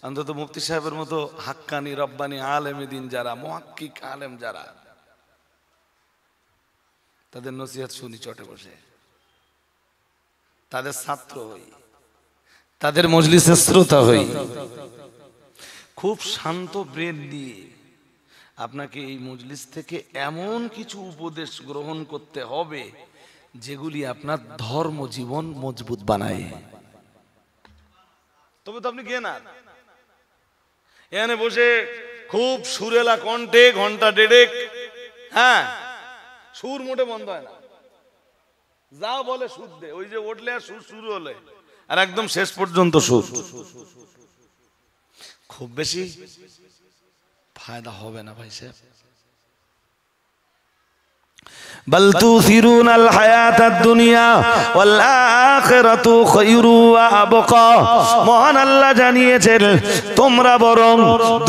অন্তত মুফতি সাহেবের মতো হাক্কানি রব্বানি আলেমে দিন যারা মুহাক্কিক আলেম যারা, তাদের নসিহত শুনি চটে বসে, তাদের ছাত্র হই, তাদের মজলিসের শ্রোতা হই। খুব শান্ত ব্রেন দিয়ে আপনাকে এই মজলিস থেকে এমন কিছু উপদেশ গ্রহণ করতে হবে যেগুলি আপনার ধর্ম জীবন মজবুত বানায়। তবে তো আপনি জ্ঞান এখানে বসে খুব সুরেলা কণ্ঠে ঘন্টা ডেড়েক, হ্যাঁ সুর মোটে বন্ধ হয় না, যা বলে সুর দে, ওই যে উঠলে আর সুর শুরু হলে আর একদম শেষ পর্যন্ত সুর, খুব বেশি ফায়দা হবে না ভাই সাহেব। বল তুসিরুনাল হায়াতাদ দুনিয়া ওয়াল আখিরাতু খায়রু ওয়া আবকা। মহান আল্লাহ জানিয়েছেন তোমরা বরং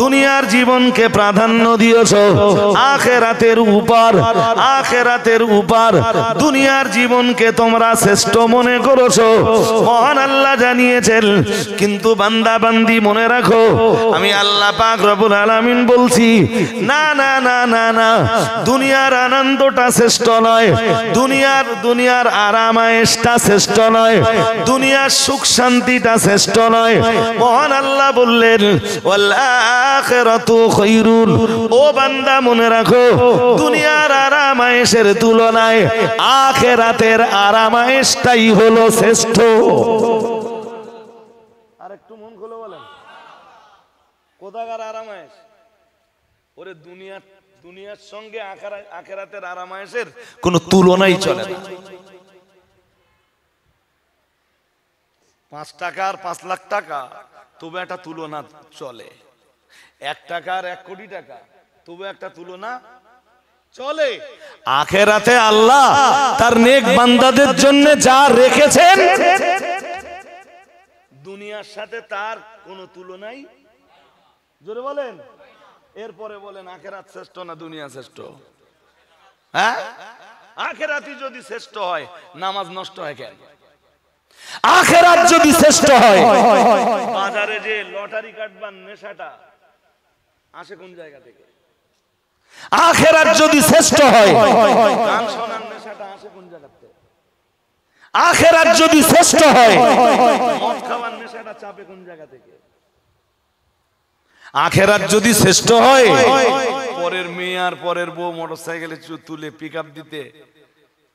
দুনিয়ার জীবনকে প্রাধান্য দিয়েছো আখিরাতের উপর, আখিরাতের উপর দুনিয়ার জীবনকে তোমরা শ্রেষ্ঠ মনে করেছো। মহান আল্লাহ জানিয়েছেন কিন্তু বান্দা বান্দি মনে রাখো আমি আল্লাহ পাক রব্বুল আলামিন বলছি না না না না না, দুনিয়ার আনন্দটা শ্রেষ্ঠ নয়, দুনিয়ার আরামায়েশটা শ্রেষ্ঠ নয়, দুনিয়ার সুখ শান্তিটা শ্রেষ্ঠ নয়। মহান আল্লাহ বললেন ওয়াল আখিরাতু খায়রুন। ও বান্দা মনে রাখো দুনিয়ার আরামায়েশের তুলনায় আখিরাতের আরামায়েশটাই হলো শ্রেষ্ঠ। আর একটু মন খুলে বলেন কোথাকার আরামায়েশ? ওরে দুনিয়ার সঙ্গে আখিরাতের আরামায়েশের কোনো তুলনাই চলে না। 5 টাকার 5 লাখ টাকা তবে একটা তুলনা চলে, 1 টাকার 1 কোটি টাকা তবে একটা তুলনা চলে। আখিরাতে আল্লাহ তার নেক বান্দাদের জন্য যা রেখেছেন দুনিয়ার সাথে তার কোনো তুলনাই। জোরে বলেন। এরপরে বলেন আখিরাত শ্রেষ্ঠ না দুনিয়া শ্রেষ্ঠ? হ্যাঁ, আখিরাতই যদি শ্রেষ্ঠ হয় নামাজ নষ্ট হয় কেন? আখিরাত যদি শ্রেষ্ঠ হয় বাজারে যে লটারি কাটবার নেশাটা আসে কোন জায়গা থেকে? আখিরাত যদি শ্রেষ্ঠ হয় গান শোনার নেশাটা আসে কোন জায়গা থেকে? আখিরাত যদি শ্রেষ্ঠ হয় মদ খাওয়ার নেশাটা চাপে কোন জায়গা থেকে? আখিরাত যদি শ্রেষ্ঠ হয় পরের মেয়ে আর পরের বউ মোটরসাইকেলে তুলে পিকআপ দিতে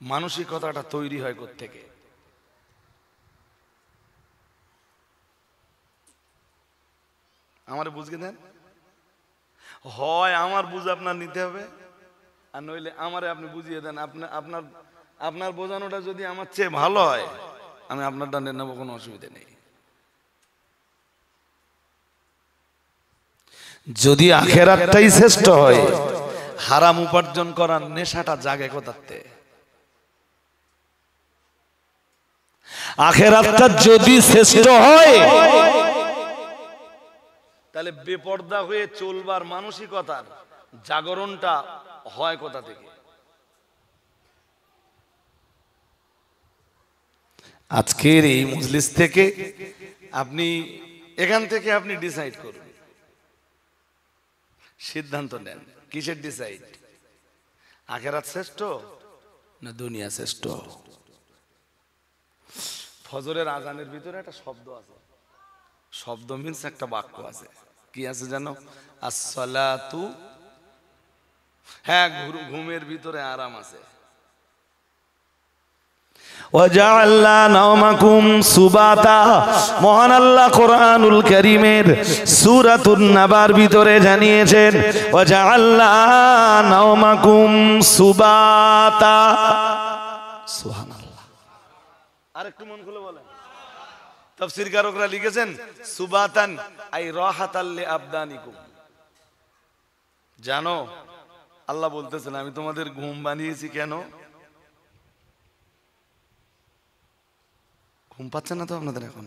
মানসিকতাটা তৈরি হয় কোত্থেকে? আমার বুঝকে দেন, হয় আমার বুঝ আপনার নিতে হবে আর নইলে আমারে আপনি বুঝিয়ে দেন। আপনার বোঝানোটা যদি আমার চেয়ে ভালো হয় আমি আপনারটা নেব, কোনো অসুবিধা নেই। যদি আখিরাতটাই শ্রেষ্ঠ হয় হারাম উপার্জন করার নেশাটা জাগে কোথাতে? আখিরাতটা যদি শ্রেষ্ঠ হয় তাহলে বেপরদা হয়ে চলবার মানসিকতার জাগরণটা হয় কোথা থেকে? আজকের এই মজলিস থেকে আপনি এখান থেকে আপনি ডিসাইড করুন, সিদ্ধান্ত নেন কিসের ডিসাইড, আখিরাত শ্রেষ্ঠ না দুনিয়া শ্রেষ্ঠ। ফজরের আজানের ভিতরে একটা শব্দ আছে, শব্দ মিন্স একটা বাক্য আছে, কি আছে জানো? আসসালাতু, হ্যাঁ ঘুমের ভিতরে আরাম আছে। ওয়াজআলনা নাওমাকুম সুবাতা, মহান আল্লাহ কোরআনুল কারীমের সূরাতুন নাবার ভিতরে জানিয়েছেন ওয়াজআলনা নাওমাকুম সুবাতা। সুবহানাল্লাহ। আরেকটু মন খুলে বলেন। তাফসীরকারকরা লিখেছেন সুবাতান আই রাহাতাল লিআবদানিকুম। জানো আল্লাহ বলতেছেন আমি তোমাদের ঘুম বানিয়েছি কেন? ঘুম পাচ্ছে না তো আপনাদের? এখন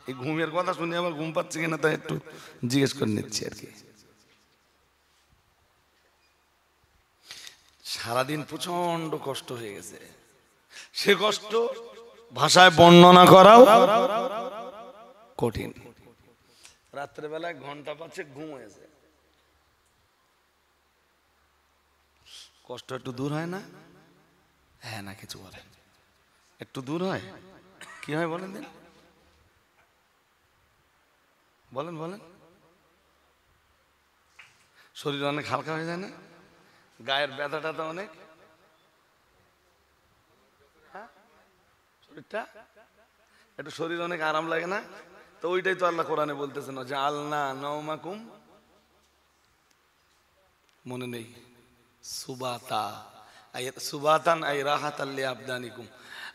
এই ঘুমের কথা শুনে আবার ঘুম পাচ্ছে কিনা তাই একটু জিজ্ঞেস করে নিচ্ছি আর কি। সারাদিন প্রচন্ড কষ্ট হয়ে গেছে, সে কষ্ট ভাষায় বর্ণনা করাও কঠিন। রাত্রেবেলায় ঘন্টা পাচ্ছে ঘুম হয়েছে, কষ্ট একটু দূর হয় না? হ্যাঁ না কিছু বলেন, একটু দূর হয়, কি হয় বলেন দিন, বলেন বলেন। শরীর অনেক হালকা হয়ে যায় না? গায়ের ব্যথাটা তো অনেক, হ্যাঁ শরীরটা একটু, শরীর অনেক আরাম লাগে না? তো ওইটাই তো আল্লাহ কোরআনে বলতেছেন যে আলনা নাওমাকুম, মনে নেই? সুবাতা আই সুবাতান আই রাহাতাল লিআবদানিকুম।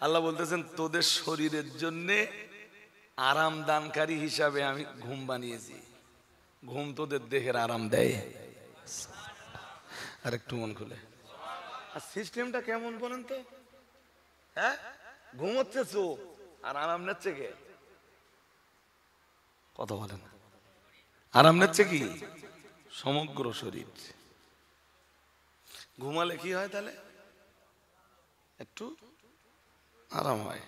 আল্লাহ বলতেছেন তোদের শরীরের জন্য আরাম দানকারী হিসাবে আমি ঘুম বানিয়েছি। ঘুম তোদের দেহের আরাম দেয়। আর একটু মন খুলে, আর সিস্টেমটা কেমন বলেন তো? হ্যাঁ ঘুমোচ্ছে চোখ আর আরাম নিচ্ছে কে? কথা বলেন। আরাম নিচ্ছে কি? সমগ্র শরীর। ঘুমালে কি হয় তাহলে? একটু আরাম হয়।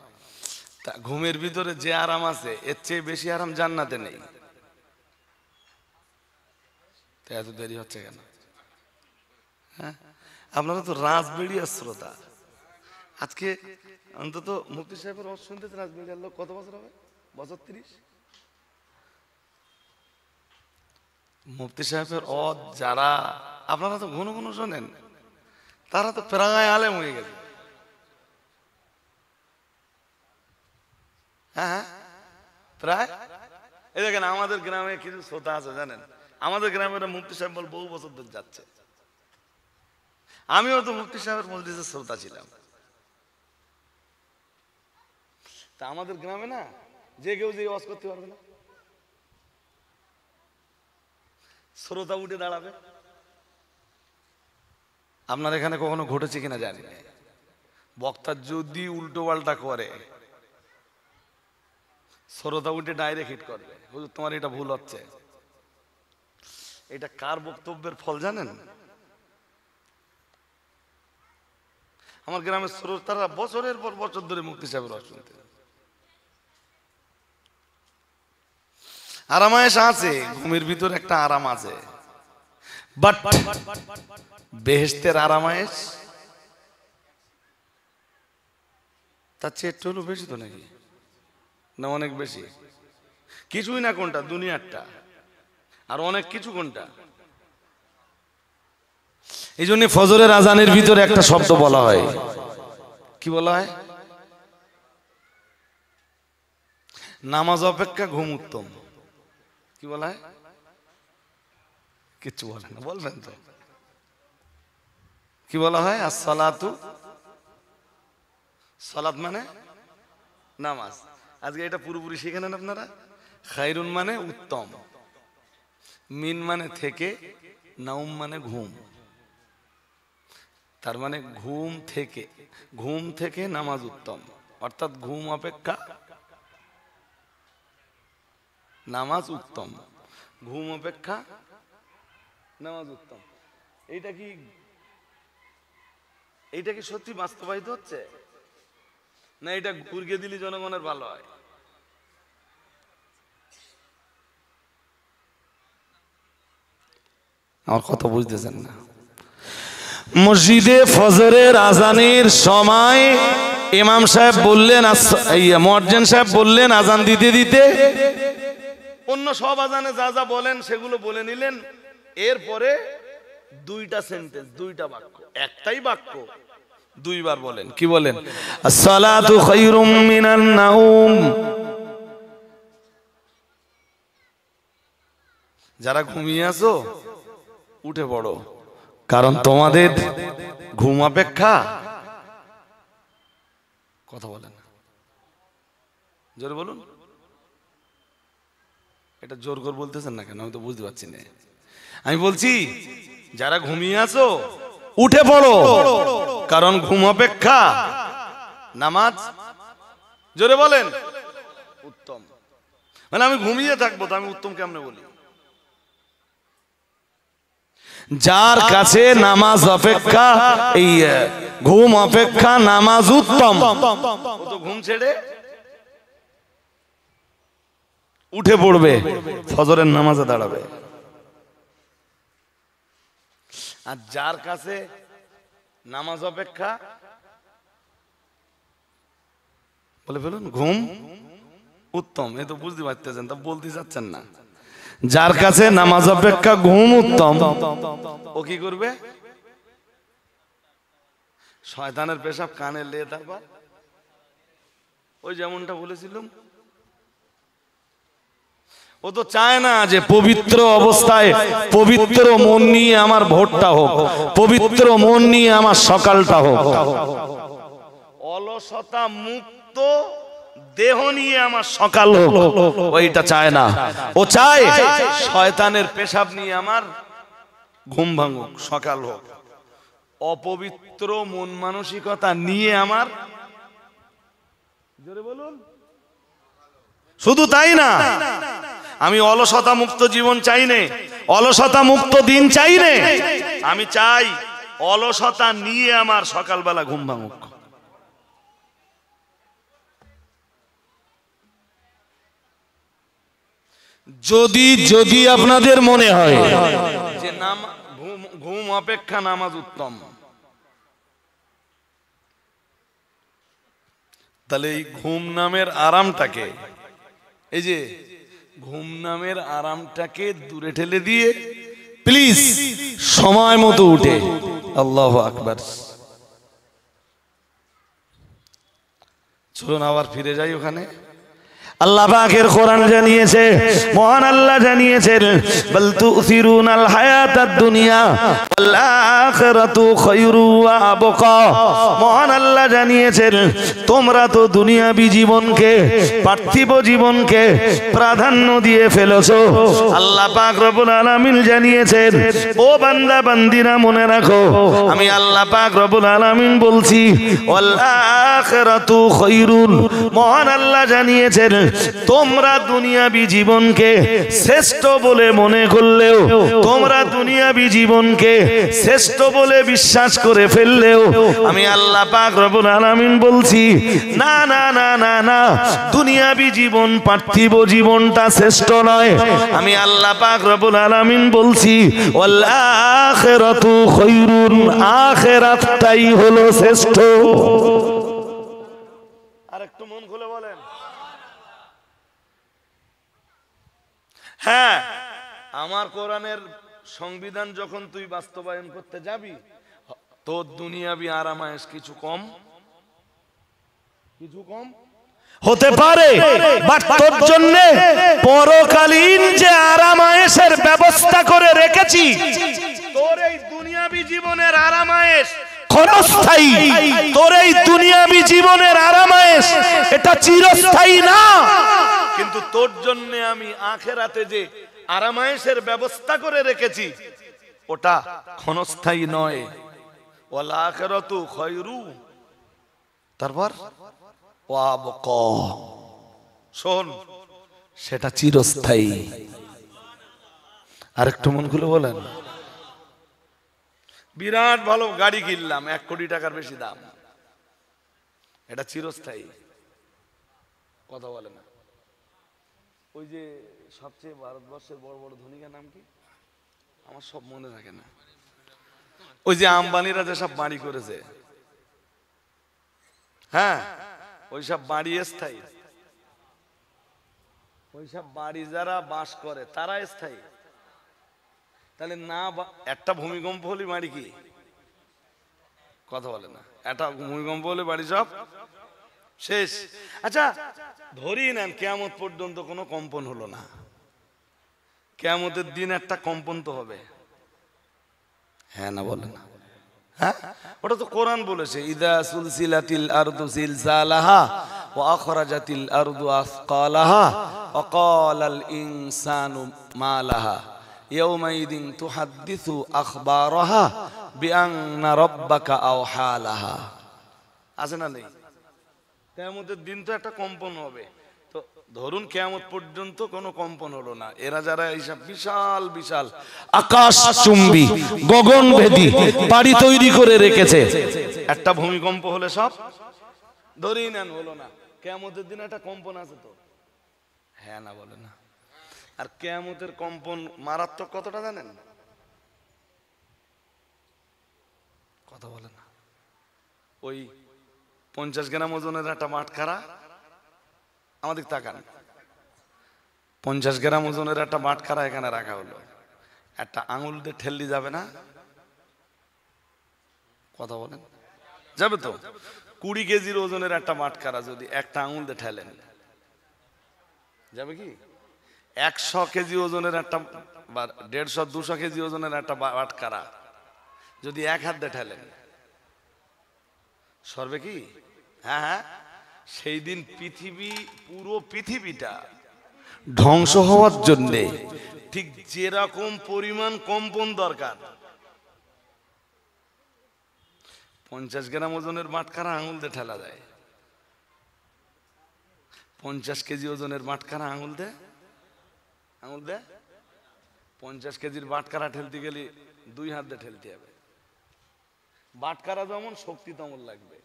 তা ঘুমের ভিতরে যে আরাম আছে এর চেয়ে বেশি আরাম জান্নাতে নেই। এত দেরি হচ্ছে কেন? হ্যাঁ আপনারা তো রাজবেড়িয়া শ্রোতা। আজকে অন্তত মুফতি সাহেবের ওয়াজ শুনতে রাজবেড়িয়ার লোক কত বছর হবে? বছর 30। মুফতি সাহেবের ওয়াজ যারা আপনারা তো ঘন ঘন শোনেন, তারা তো প্রায় আলেম হয়ে গেছে। হ্যাঁ প্রায়। এই দেখেন আমাদের গ্রামে কিছু শ্রোতা আছে জানেন, আমাদের গ্রামের মুফতি সাহেব বল বহু বছর ধরে যাচ্ছে। আমিও তো মুফতি সাহেবের মজলিসের শ্রোতা ছিলাম। তা আমাদের গ্রামে না যে কেউ যে ওয়াজ করতে পারবে না, শ্রোতা উঠে দাঁড়াবে। আপনার এখানে কখনো ঘটেছে কিনা জানি না, বক্তা যদি উল্টো পাল্টা করে শ্রোতা উঠে ডাইরেক্ট হিট করবে, হুজুর তোমার এটা ভুল হচ্ছে। এটা কার বক্তব্যের ফল জানেন? আমার গ্রামের শ্রোতারা বছরের পর বছর ধরে মুফতি সাহেবের ওয়াজ শুনতে। আরামায়েশ আছে, ঘুমের ভিতরে একটা আরাম আছে, বাট বেহেশতের আরামায়েশ তার চেয়ে একটু হলেও বেশি তো নাকি? না অনেক বেশি? কিছুই না কোনটা? দুনিয়ারটা। আর অনেক কিছু কোনটা? এই জন্য ফজরের আজানের ভিতরে একটা শব্দ বলা হয়, কি বলা হয়? নামাজ অপেক্ষা ঘুম উত্তম। কি বলা হয়? কিচ্ছু বলেন না, বলবেন তো। কি বলা হয়? আসসালাতু, সালাত মানে নামাজ। আজকে এটা পুরোপুরি শিখে নেন আপনারা। খায়রুন মানে উত্তম, মিন মানে থেকে, নাউম মানে ঘুম। তার মানে ঘুম থেকে নামাজ উত্তম, অর্থাৎ ঘুম অপেক্ষা নামাজ উত্তম, ঘুম অপেক্ষা নামাজ উত্তম। এইটা কি সত্যি বাস্তবায়িত হচ্ছে না এটা ঘুরিয়ে দিলে জনগণের ভালো হয়? আমার কথা বুঝতেছেন না? মসজিদে ফজরের আজানের সময় ইমাম সাহেব বললেন, মুয়াজ্জিন সাহেব বললেন আজান দিতে দিতে, অন্য সব আজানে যা যা বলেন সেগুলো বলে নিলেন। এরপরে দুইটা সেন্টেন্স, দুইটা বাক্য, একটাই বাক্য দুইবার বলেন। কি বলেন? আসসালাতু খায়রুম মিনান নাউম। যারা ঘুমিয়ে আছো উঠে পড়ো, কারণ তোমাদের ঘুম অপেক্ষা, কথা বলেন জোরে বলুন, এটা জোর করে বলতেছেন না কেন? আমি তো বুঝতে পারছি না। আমি বলছি যারা ঘুমিয়ে আছো উঠে পড়ো, কারণ ঘুম অপেক্ষা নামাজ, জোরে বলেন, উত্তম। মানে আমি ঘুমিয়ে থাকবো তো আমি উত্তম কেমনে বলি? যার কাছে নামাজ অপেক্ষা, এই ঘুম অপেক্ষা নামাজ উত্তম, ও তো ঘুম ছেড়ে উঠে পড়বে, ফজরের নামাজে দাঁড়াবে। আর যার কাছে নামাজ অপেক্ষা, বলে ফেলুন ঘুম উত্তম, এ তো বুঝতে পারতেছেন, তা বলতে চাচ্ছেন না। যার কাছে নামাজ অপেক্ষা ঘুম উত্তম, ও কি করবে? শয়তানের পেশাব কানে লে, তারপর ওই যেমনটা বলেছিলাম, ও তো চায় না যে পবিত্র অবস্থায় পবিত্র মন নিয়ে আমার ভোরটা হোক, পবিত্র মন নিয়ে আমার সকালটা হোক। অলসতা মুক্ত দেহ নিয়ে আমার সকাল হোক, ওইটা চায় না। ও চায় শয়তানের পেশাব নিয়ে আমার ঘুম ভাঙুক, সকাল হোক। অপবিত্র মন মানসিকতা নিয়ে আমার, জোরে বলুন, শুধু তাই না, আমি অলসতা মুক্ত জীবন চাই না, অলসতা মুক্ত দিন চাই না, আমি চাই অলসতা নিয়ে আমার সকালবেলা ঘুম ভাঙুক। যদি যদি আপনাদের মনে হয় যে ঘুম অপেক্ষা নামাজ উত্তম, তাহলে এই ঘুম নামের আরামটাকে, এই যে ঘুম নামের আরামটাকে দূরে ঠেলে দিয়ে প্লিজ সময় মতো উঠে আল্লাহু আকবার। চলুন আবার ফিরে যাই ওখানে। আল্লাহ পাকের কোরআন জানিয়েছে, মহান আল্লাহ জানিয়েছেন, বাল তুসিরুনাল হায়াতাদ দুনিয়া ওয়াল আখিরাতু খায়রু ওয়া আবকা। মহান আল্লাহ জানিয়েছেন, তোমরা তো দুনিয়াবী জীবনকে, পার্থিব জীবনকে প্রাধান্য দিয়ে ফেলেছো। আল্লাহ পাক রব্বুল আলামিন জানিয়েছেন, ও বান্দা বান্দিরা মনে রাখো, আমি আল্লাহ পাক রব্বুল আলামিন বলছি ওয়াল আখিরাতু খায়রুন। মহান আল্লাহ জানিয়েছেন, তোমরা দুনিয়াবী জীবনকে শ্রেষ্ঠ বলে মনে করলেও, তোমরা দুনিয়াবী জীবনকে শ্রেষ্ঠ বলে বিশ্বাস করে ফেললেও, আমি আল্লাহ পাক রব্বুল আলামিন বলছি না না না না না, দুনিয়াবী জীবন পার্থিব জীবনটা শ্রেষ্ঠ নয়। আমি আল্লাহ পাক রব্বুল আলামিন বলছি ওয়াল আখিরাতু খায়রুন, আখিরাতটাই হলো শ্রেষ্ঠ। আরেকটু মন খুলে বলেন। হ্যাঁ, আমার কোরআনের সংবিধান যখন তুই বাস্তবায়ন করতে যাবি, তোর দুনিয়াবি আরামায়েশ কিছু কম হতে পারে, বাট তোর জন্য পরকালীন যে আরামায়েশের ব্যবস্থা করে রেখেছি, তোর এই দুনিয়াবি জীবনের আরামায়েশ ক্ষণস্থায়ী, তোর এই দুনিয়াবি জীবনের আরামায়েশ এটা চিরস্থায়ী না। কিন্তু তোর জন্য আমি আখিরাতে যে আরামায়েশের ব্যবস্থা করে রেখেছি ওটা ক্ষণস্থায়ী নয়। ওয়াল আখিরাতু খায়রু, তারপর ওয়া আবকা, শোন সেটা চিরস্থায়ী। আরেকটু মন খুলে বলেন। বিরাট ভালো গাড়ি কিনলাম, 1 কোটি টাকার বেশি দাম, এটা চিরস্থায়ী, কথা বলে না। ওই যে সবচেয়ে ভারতবর্ষের বড় বড় ধনীর নাম কি? আমার সব মনে থাকে না। ওই যে আম্বানিরা যেসব বাড়ি করেছে, হ্যাঁ, ওইসব বাড়ি স্থায়ী। ওইসব বাড়ি যারা বাস করে তারা স্থায়ী। তাহলে না, একটা ভূমিকম্প হলে বাড়ি কি কথা বলে না, একটা ভূমিকম্প হলে বাড়ি সব শেষ। আচ্ছা ধরিয়ে নেন কিয়ামত পর্যন্ত কোনো কম্পন হলো না, কিয়ামতের দিন একটা কম্পন তো হবে, হ্যাঁ না বলে না? হ্যাঁ, ওটা তো কোরআন বলেছে, ইদা সুলসিলাতিল আরদু জিলজালাহা ওয়া আখরাজাতিল আরদু আসকালাহা ওয়া ক্বালাল ইনসানু মা লাহা ইয়াউমাইদিন তুহাদ্দিসু আখবারাহা বিআন্না রাব্বাকা আওহা লাহা। আছে না নেই? কিয়ামতের দিন তো একটা কম্পন হবে। তো ধরুন কিয়ামত পর্যন্ত কোনো কম্পন হলো না, এরা যারা এইসব বিশাল বিশাল আকাশচুম্বী গগনভেদী বাড়ি তৈরি করে রেখেছে, একটা ভূমিকম্প হলে সব ধরেই নেন হলো না, কিয়ামতের দিন একটা কম্পন আছে তো, হ্যাঁ না বলে না? আর কিয়ামতের কম্পন মারাত্মক কতটা জানেন? কথা বলে না। ওই 50 গ্রাম ওজনের একটা বাটখারা, আমাদের তাকান, 50 গ্রাম ওজনের একটা বাটখারা এখানে রাখা হলো, একটা আঙুল দিয়ে ঠেললি যাবে না? কথা বলেন, যাবে তো? 20 কেজির ওজনের একটা বাটখারা যদি একটা আঙুল দিয়ে ঠেলেন যাবে কি? 100 কেজি ওজনের একটা, 150-200 কেজি ওজনের একটা বাটখারা যদি এক হাত দিয়ে ঠেলেন সরবে কি? হ্যাঁ হ্যাঁ। সেই দিন পৃথিবী, পুরো পৃথিবীটা ধ্বংস হওয়ার জন্য ঠিক যেরকম পরিমাণ কম্পন দরকার, 50 গ্রাম ওজনের বাটখারা আঙুল দিয়ে ঠেলা যায়, 50 কেজি ওজনের বাটখারা আঙুল দে 50 কেজির বাটখারা ঠেলতে গেলে 2 হাত দিয়ে ঠেলতে হবে। বাটখারা যেমন শক্তি তেমন লাগবে।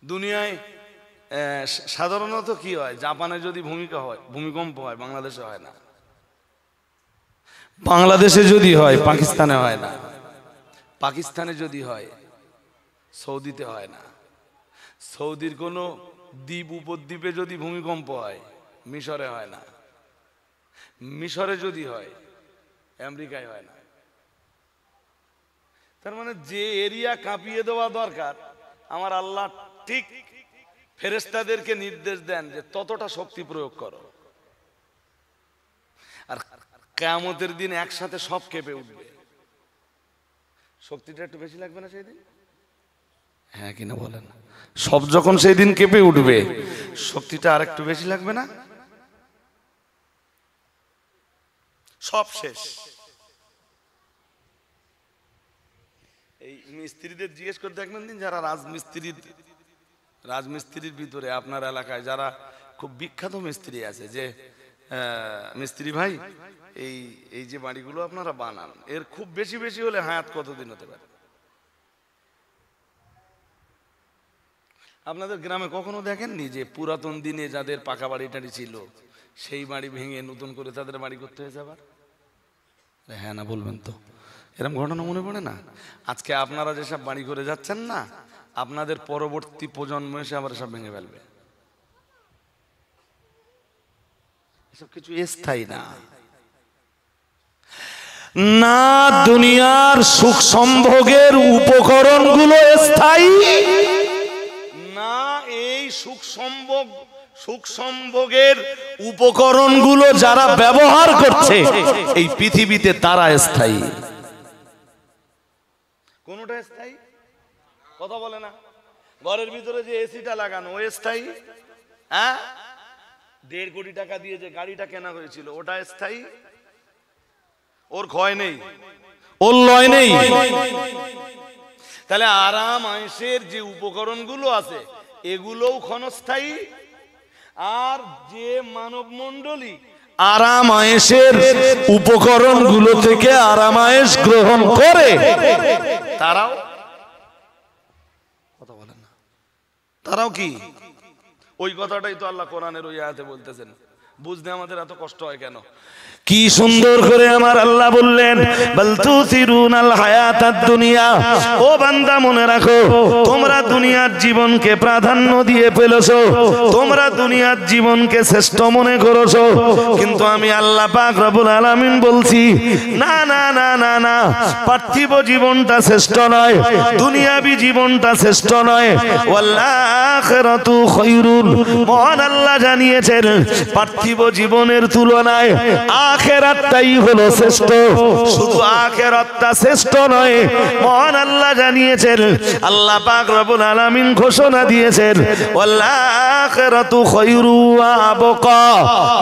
দুনিয়ায় সাধারণত কি হয়, জাপানে যদি ভূমিকম্প হয় বাংলাদেশে হয় না, বাংলাদেশে যদি হয় পাকিস্তানে হয় না, পাকিস্তানে যদি হয় সৌদিতে হয় না, সৌদির কোনো দ্বীপ উপদ্বীপে যদি ভূমিকম্প হয় মিশরে হয় না, মিশরে যদি হয় আমেরিকায় হয় না। তার মানে যে এরিয়া কাঁপিয়ে দেওয়া দরকার, আমার আল্লাহ ঠিক ফেরেশতাদেরকে নির্দেশ দেন যে ততটা শক্তি প্রয়োগ করো। আর কিয়ামতের দিন একসাথে সব কেঁপে উঠবে, শক্তিটা একটু বেশি লাগবে না সেই দিন? হ্যাঁ কিনা বলেন? সব যখন সেই দিন কেঁপে উঠবে শক্তিটা আর একটু বেশি লাগবে না? সব শেষ। এই মিস্ত্রিদের জিজ্ঞেস করে দেখবেন দিন, যারা রাজমিস্ত্রির ভিতরে আপনার এলাকায় যারা খুব বিখ্যাত মিস্ত্রি আছে, যে মিস্ত্রি ভাই এই যে বাড়িগুলো আপনারা বানান, এর খুব বেশি বেশি হলে হায়াত কতদিন হতে পারে? আপনাদের গ্রামে কখনো দেখেননি যে পুরাতন দিনে যাদের পাকা বাড়ি টাড়ি ছিল সেই বাড়ি ভেঙে নতুন করে তাদের বাড়ি করতে হয়েছে আবার? হ্যাঁ না বলবেন তো? এরকম ঘটনা মনে পড়ে না? আজকে আপনারা যেসব বাড়ি করে যাচ্ছেন না, আপনাদের পরবর্তী প্রজন্ম এসে আবার সব ভেঙে ফেলবে। এসব কিছু স্থায়ী না। না দুনিয়ার সুখ সম্ভোগের উপকরণগুলো স্থায়ী, না এই সুখ সম্ভোগের উপকরণগুলো যারা ব্যবহার করছে এই পৃথিবীতে তারা স্থায়ী। কোনটা স্থায়ী? কথা বলে না? ঘরের ভিতরে যে এসিটা লাগানো ও স্থায়ী? হ্যাঁ, 1.5 কোটি টাকা দিয়ে যে গাড়িটা কেনা হয়েছিল ওটা স্থায়ী? ওর ক্ষয় নেই, ওর লয় নেই। তাহলে আরাম আয়েশের যে উপকরণগুলো আছে এগুলোও ক্ষণস্থায়ী, আর যে মানব মণ্ডলী আরাম আয়েশের উপকরণগুলো থেকে আরাম আয়েশ গ্রহণ করে তারাও, কথা বলেন না, তারাও কি? ওই কথাটাই তো আল্লাহ কোরআনের ওই আয়াতে বলতেছেন, বুঝতে আমাদের এত কষ্ট হয় কেন? কি সুন্দর করে আমার আল্লাহ বললেন, বাল তুসিরুনাল হায়াতাদ দুনিয়া। ও বান্দা মনে রাখো, তোমরা দুনিয়ার জীবনকে প্রাধান্য দিয়ে ফেলেছো, তোমরা দুনিয়ার জীবনকে শ্রেষ্ঠ মনে করেছো। কিন্তু আমি আল্লাহ পাক রব্বুল আলামিন বলছি, না না না না না, পার্থিব জীবনটা শ্রেষ্ঠ নয়, দুনিয়াবি জীবনটা শ্রেষ্ঠ নয়। ওয়াল আখিরাতু খায়রুন। মহান আল্লাহ জানিয়েছেন, পার্থিব জীবনের তুলনায় আখিরাতটাই হলো শ্রেষ্ঠ। শুধু আখিরাতটা শ্রেষ্ঠ নয়, মহান আল্লাহ জানিয়েছেন, আল্লাহ পাক রব্বুল আলামিন ঘোষণা দিয়েছেন, ওয়াল আখিরাতু খায়রু ওয়া আবকা।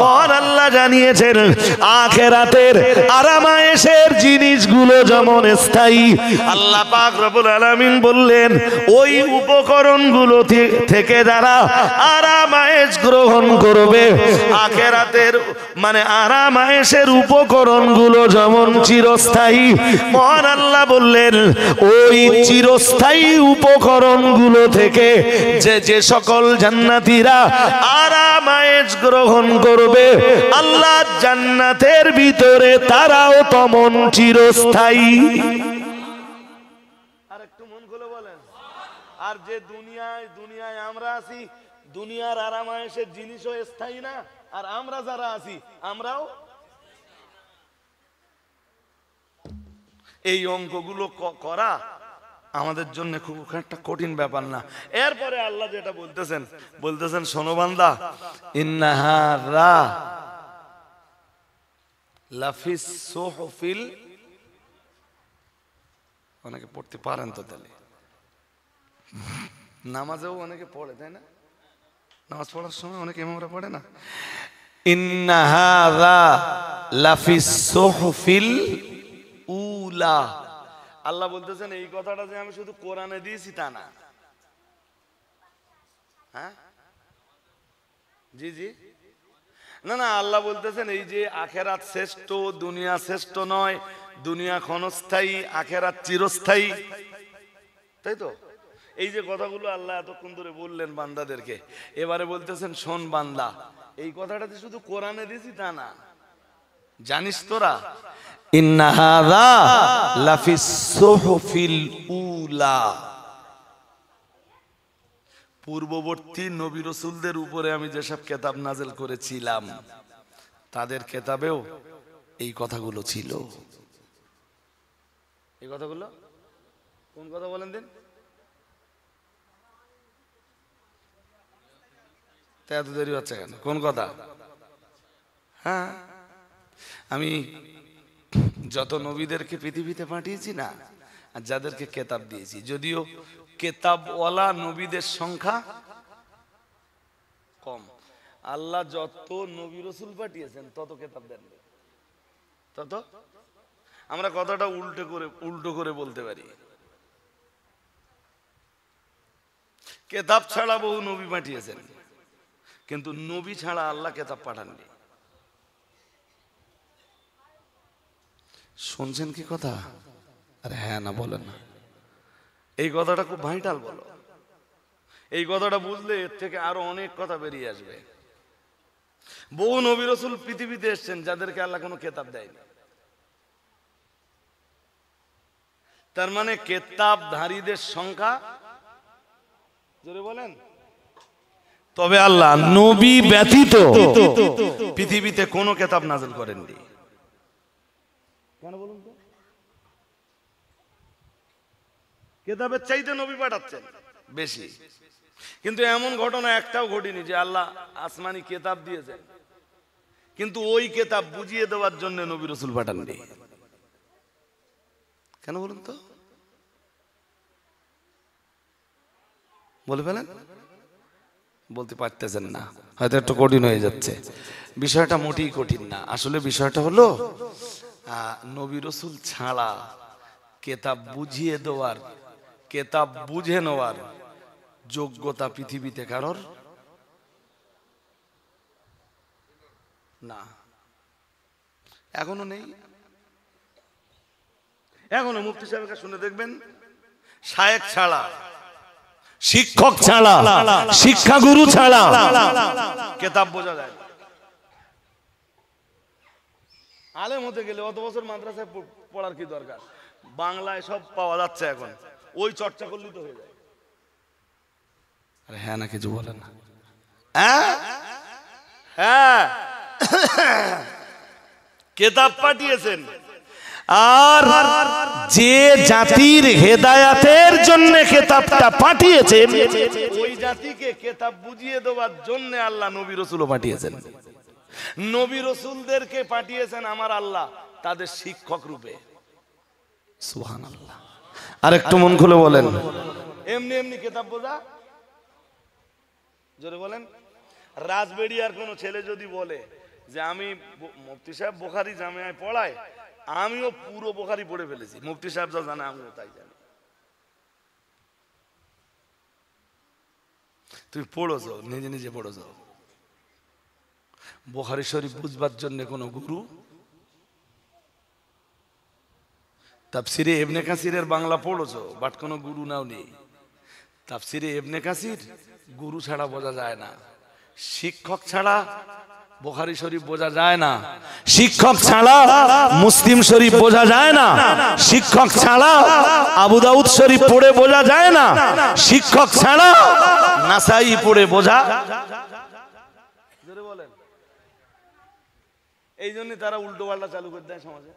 মহান আল্লাহ জানিয়েছেন, আখিরাতের আরামায়েশের জিনিসগুলো যেমন স্থায়ী, আল্লাহ পাক রব্বুল আলামিন বললেন, ওই উপকরণগুলো থেকে যারা আরামায়েশ গ্রহণ করবে, আখিরাতের মানে আরামায়েশের উপকরণগুলো যেমন চিরস্থায়ী, মহান আল্লাহ বললেন, ওই চিরস্থায়ী উপকরণগুলো থেকে যে সকল জান্নাতীরা আরামায়েশ গ্রহণ করবে, আল্লাহ জান্নাতের ভিতরে তারাও তেমন চিরস্থায়ী। আর একটু মন খুলে বলেন। আর যে দুনিয়ায় আমরা আছি, দুনিয়ার আরামায়েশের জিনিসও স্থায়ী না, আর আমরা যারা আছি আমরাও। এই অঙ্কগুলো করা আমাদের জন্য খুব একটা কঠিন ব্যাপার না। এরপরে আল্লাহ যেটা বলতেছেন, শোনো বান্দা, ইন্নাহা লাফিস সুহুফিল। অনেকে পড়তে পারেন তো, তাহলে নামাজেও অনেকে পড়ে, তাই না? নামাজ পড়ার সময় অনেকে ইমামরা পড়ে না, ইন্নাহা লাফিস সুহুফিল উলা। আল্লাহ বলতেছেন, এই কথাটা যে আমি শুধু কোরআনে দিয়েছি তা না। হ্যাঁ, জি জি, না না, আল্লাহ বলতেছেন, এই যে আখেরাত শ্রেষ্ঠ, দুনিয়া শ্রেষ্ঠ নয়, দুনিয়া ক্ষণস্থায়ী, আখেরাত চিরস্থায়ী, তাই তো? এই যে কথাগুলো আল্লাহ এতক্ষণ ধরে বললেন বান্দাদেরকে, এবারে বলতেছেন, শোন বান্দা, এই কথাটা যে শুধু কোরআনে দিয়েছি তা না, জানিস তোরা, ইন্না হাযা লাফিস সুহুফিল উলা। পূর্ববর্তী নবী রাসূলদের উপরে আমি যেসব কিতাব নাযিল করেছিলাম, তাদের কিতাবেও এই কথাগুলো ছিল। এই কথাগুলো কোন কথা বলেন দিন? এত দেরি হচ্ছে কেন? কোন কথা? হ্যাঁ, আমি যত নবীদেরকে পৃথিবীতে পাঠিয়েছি না, আর যাদেরকে কেতাব দিয়েছি, যদিও কেতাবওয়ালা নবীদের সংখ্যা কম, আল্লাহ যত নবী রাসূল পাঠিয়েছেন তত কেতাব দেন, তত। আমরা কথাটা উল্টো করে বলতে পারি, কেতাব ছাড়া বহু নবী পাঠিয়েছেন, কিন্তু নবী ছাড়া আল্লাহ কেতাব পাঠাননি। শুনছেন কি কথা? আরে হ্যাঁ না বলেন না, এই কথাটা খুব ভাইটাল বলো। এই কথাটা বুঝলে এর থেকে আরো অনেক কথা বেরিয়ে আসবে। বহু নবী রাসূল পৃথিবীতে এসেছেন যাদেরকে আল্লাহ কোনো কেতাব দেয়নি। তার মানে কেতাবধারীদের সংখ্যা, জোরে বলেন, তবে আল্লাহ নবী ব্যতীত পৃথিবীতে কোনো কেতাব নাযিল করেননি। কেন বলুন তো? কেতাবের চাইতে নবী পাঠাচ্ছেন বেশি, কিন্তু এমন ঘটনা একটাও ঘটেনি যে আল্লাহ আসমানি কেতাব দিয়েছেন কিন্তু ওই কেতাব বুঝিয়ে দেওয়ার জন্য নবী রাসূল পাঠাননি। কেন বলুন তো? বলে ফেলেন। বলতে পারতেছেন না, হয়তো একটু কঠিন হয়ে যাচ্ছে। বিষয়টা মোটেই কঠিন না। আসলে বিষয়টা হলো, নবী রাসূল ছাড়া কেতাব বুঝিয়ে দেওয়ার, কেতাব বুঝে নেওয়ার যোগ্যতা পৃথিবীতে কারোর না, এখনো নেই। এখনো মুফতি সাহেবকে শুনে দেখবেন, শায়েখ ছাড়া, শিক্ষক ছাড়া, শিক্ষাগুরু ছাড়া কেতাব বোঝা যায় না। আলেম হতে গেলে অত বছর মাদ্রাসায় পড়ার কি দরকার? বাংলায় সব পাওয়া যাচ্ছে এখন, ওই চর্চা করলেই তো হয়ে যায়। আরে হ্যাঁ না কিছু বলেন না? হ্যাঁ, কিতাব পাঠিয়েছেন, আর যে জাতির হেদায়েতের জন্য কিতাবটা পাঠিয়েছেন ওই জাতিকে কিতাব বুঝিয়ে দেওয়ার জন্য আল্লাহ নবী রাসূলও পাঠিয়েছেন। নবী রাসূলদেরকে পাঠিয়েছেন আমার আল্লাহ তাদের শিক্ষক রূপে। সুবহানাল্লাহ। আর একটু মন খুলে বলেন, এমনি এমনি কিতাব বোঝা? জোরে বলেন। রাজবেড়িয়ার কোন ছেলে যদি বলে যে আমি মুফতি সাহেব বুখারী জামিয়ায় পড়াই, আমিও পুরো বুখারী পড়ে ফেলেছি, মুফতি সাহেব যা জানে আমিও তাই জানি। তুই পড়েছো, নিজে নিজে পড়েছো। বুখারী শরীফ বুঝবার জন্য কোন গুরু? তাফসিরে ইবনে কাসিরের বাংলা পড়েছো, বাট কোনো গুরু নাও নেই। তাফসিরে ইবনে কাসির গুরু ছাড়া বোঝা যায় না, শিক্ষক ছাড়া বুখারী শরীফ বোঝা যায় না, শিক্ষক ছাড়া মুসলিম শরীফ বোঝা যায় না, শিক্ষক ছাড়া আবু দাউদ শরীফ পড়ে বোঝা যায় না, শিক্ষক ছাড়া নাসাই পড়ে বোঝা। জোরে বলেন। এই জন্য তারা উল্টো পাল্টা চালু করে দেয় সমাজে।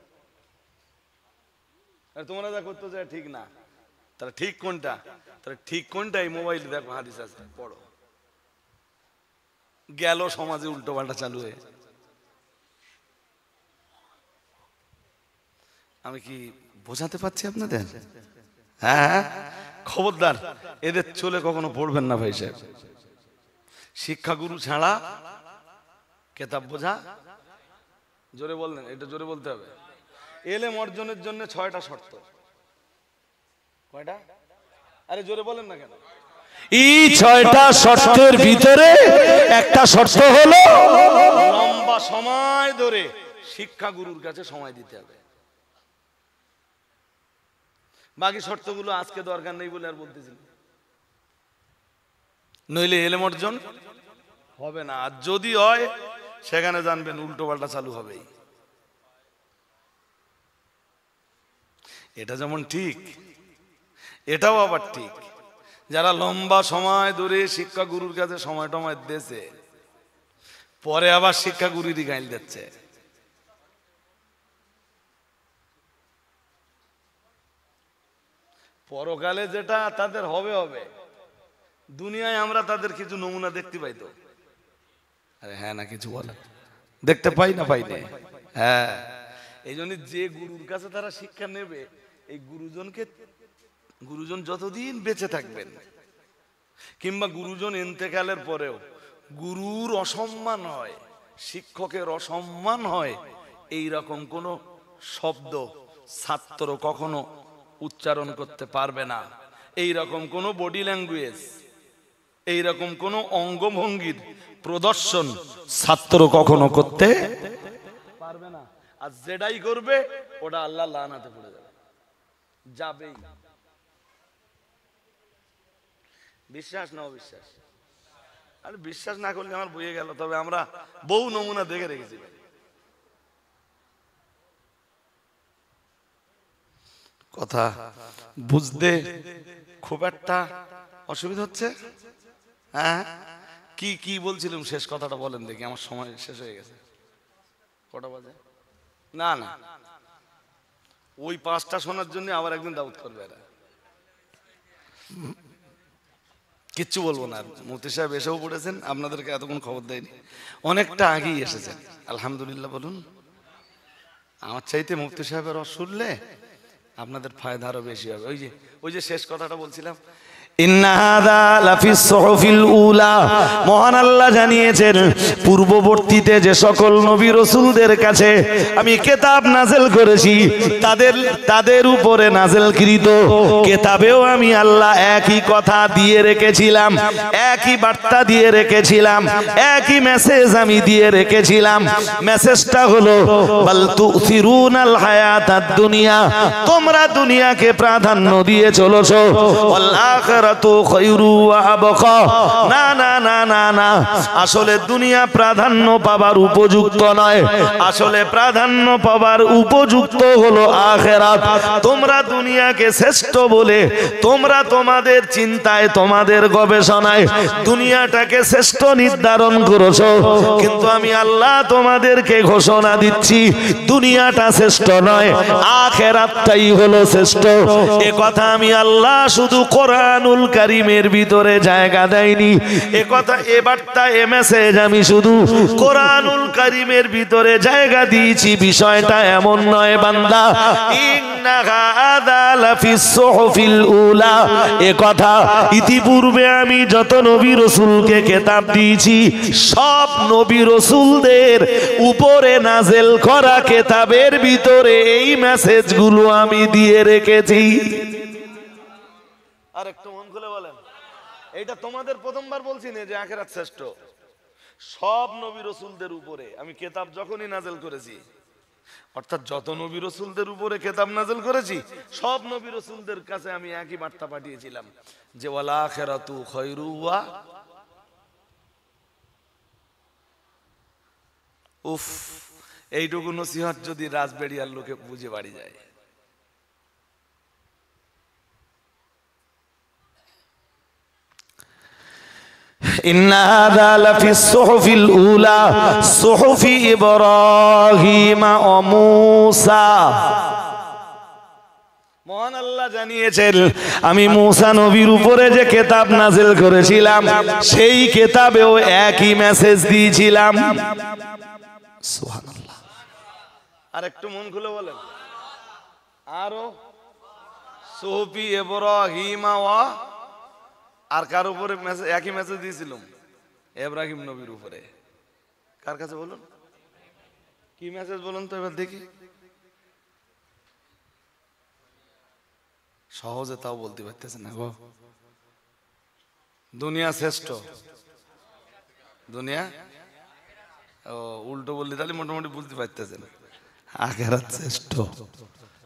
আর তোমরা যা করতে চাও ঠিক না, তারা ঠিক কোনটা? তারা ঠিক কোনটা? এই মোবাইল দেখো, হাদিস আছে, পড়ো। গেল সমাজে উল্টো পাল্টা চালু হয়ে। আমি কি বোঝাতে পারছি আপনাদের? হ্যাঁ, খবরদার এদের চলে কখনো পড়বেন না ভাই সাহেব। শিক্ষাগুরু ছাড়া কিতাব বোঝা। জোরে বললেন, এটা জোরে বলতে হবে। এলেম অর্জনের জন্য 6টা শর্ত। কয়টা? আরে জোরে বলেন না কেন? এই 6টা শর্তের ভিতরে একটা শর্ত হলো লম্বা সময় ধরে শিক্ষাগুরুর কাছে সময় দিতে হবে। বাকি শর্তগুলো আজকে দরকার নেই বলে আর বলতেছি, নইলে এলেম অর্জন হবে না। আর যদি হয় সেখানে জানবেন উল্টো পাল্টা চালু হবেই। এটা যেমন ঠিক, এটাও আবার ঠিক। যারা লম্বা সময় ধরে শিক্ষা গুরুর কাছে সময় টময় দিয়েছে, পরে আবার শিক্ষা গুরুরই গাইল দিচ্ছে। পরকালে যেটা তাদের হবে হবে, দুনিয়ায় আমরা তাদের কিছু নমুনা দেখতে পাই তো। আরে হ্যাঁ না কিছু বলে? দেখতে পাই না, পাই না। হ্যাঁ, এই জন্য যে গুরুর কাছে তারা শিক্ষা নেবে, এই গুরুজন যতদিন বেঁচে থাকবেন, কিংবা গুরুজন ইন্তেকালের পরেও গুরুর অসম্মান হয়, শিক্ষকের অসম্মান হয়, এই রকম কোন শব্দ ছাত্র কখনো উচ্চারণ করতে পারবে না। এই রকম কোন বডি ল্যাঙ্গুয়েজ, এই রকম কোন অঙ্গভঙ্গির প্রদর্শন ছাত্র কখনো করতে পারবে না। আর যেটাই করবে ওটা আল্লাহ লানাতে পড়ে যাবে, যাবেই। বিশ্বাস না অবিশ্বাস? আর বিশ্বাস না করলে আমার বইয়ে গেল, তবে আমরা বহু নমুনা দেখে রেখেছি। কথা বুঝতে খুব একটা অসুবিধা হচ্ছে? হ্যাঁ, কি কি বলছিলাম? শেষ কথাটা বলেন দেখি, আমার সময় শেষ হয়ে গেছে। কটা বাজে? না না, ওই 5টা শোনার জন্য আবার একদিন দাওয়াত করবে এরা। কিচ্ছু বলবো না। মুফতি সাহেব এসেও পড়েছেন, আপনাদেরকে এতক্ষণ খবর দেয়নি, অনেকটা আগেই এসেছেন। আলহামদুলিল্লাহ বলুন। আমার চাইতে মুফতি সাহেবের রস শুনলে আপনাদের ফায়দা আরো বেশি হবে। ওই যে শেষ কথাটা বলছিলাম, মহান আল্লাহ জানিয়েছেন পূর্ববর্তীতে যে সকল নবী রাসূলদের কাছে আমি কিতাব নাযিল করেছি, তাদের উপরে নাযিলকৃত কিতাবেও আমি আল্লাহ একই কথা দিয়ে রেখেছিলাম, একই বার্তা দিয়ে রেখেছিলাম, একই মেসেজ আমি দিয়ে রেখেছিলাম। মেসেজটা হলো বাল তুসিরুনাল হায়াতাদ দুনিয়া, তোমরা দুনিয়াকে প্রাধান্য দিয়ে চলেছো, ওয়াল আখিরাত আখিরাতু খায়রু ওয়া আবকা। না না না না না, আসলে দুনিয়া প্রাধান্য পাবার উপযুক্ত নয়, আসলে প্রাধান্য পাবার উপযুক্ত হলো আখিরাত। তোমরা দুনিয়াকে শ্রেষ্ঠ বলে তোমরা তোমাদের চিন্তায় তোমাদের গবেষণায় দুনিয়াটাকে শ্রেষ্ঠ নির্ধারণ করেছো, কিন্তু আমি আল্লাহ তোমাদেরকে ঘোষণা দিচ্ছি দুনিয়াটা শ্রেষ্ঠ নয়, আখিরাতটাই হলো শ্রেষ্ঠ। এ কথা আমি আল্লাহ শুধু কোরআনুল কারীমের ভিতরে জায়গা দেয়নি, এ কথা এ বার্তা এ মেসেজ আমি শুধু কোরআনুল কারীমের ভিতরে জায়গা দিয়েছি। বিষয়টা এমন নয় বান্দা, ইন্না হাযা লাফিস সুহুফিল উলা, এ কথা ইতিপূর্বে আমি যত নবী রাসূলকে কিতাব দিয়েছি সব নবী রাসূলদের উপরে নাজেল করা কিতাবের ভিতরে এই মেসেজগুলো আমি দিয়ে রেখেছি। আর একটু মন খুলে বলেন, এইটা তোমাদের প্রথমবার বলছি না যে আখিরাত শ্রেষ্ঠ। সব নবী রাসূলদের উপরে আমি কিতাব যখনই নাজেল করেছি, অর্থাৎ যত নবী রাসূলদের উপরে কিতাব নাজেল করেছি সব নবী রাসূলদের কাছে আমি একই বার্তা পাঠিয়েছিলাম যে ওয়াল আখিরাতু খায়রু ওয়া, উফ, এইটুকু নসিহত যদি রাজবেড়িয়ার লোকে বুঝে বাড়ি যায়। ইন্না হাযা লাফিস সুহুফিল উলা সুহুফি ইব্রাহিম ওয়া মূসা। মহান আল্লাহ জানিয়েছেন আমি মূসা নবীর উপরে যে কিতাব নাযিল করেছিলাম সেই কিতাবেও একই মেসেজ দিয়েছিলাম। সুবহানাল্লাহ। আর একটু মন খুলে বলেন, আরো সুহুফি ইব্রাহিম ওয়া, আর কার উপরে একই মেসেজ দিয়েছিলাম? ইব্রাহিম নবীর উপরে। কার কাছে বলুন, কি মেসেজ বলুন তো এবার দেখি। সহজে তাও বলতে পারতেছে না গো। দুনিয়া শ্রেষ্ঠ, দুনিয়া ও উল্টো বললি তাহলে মোটামুটি বলতে পারতেছেন আখিরাত শ্রেষ্ঠ।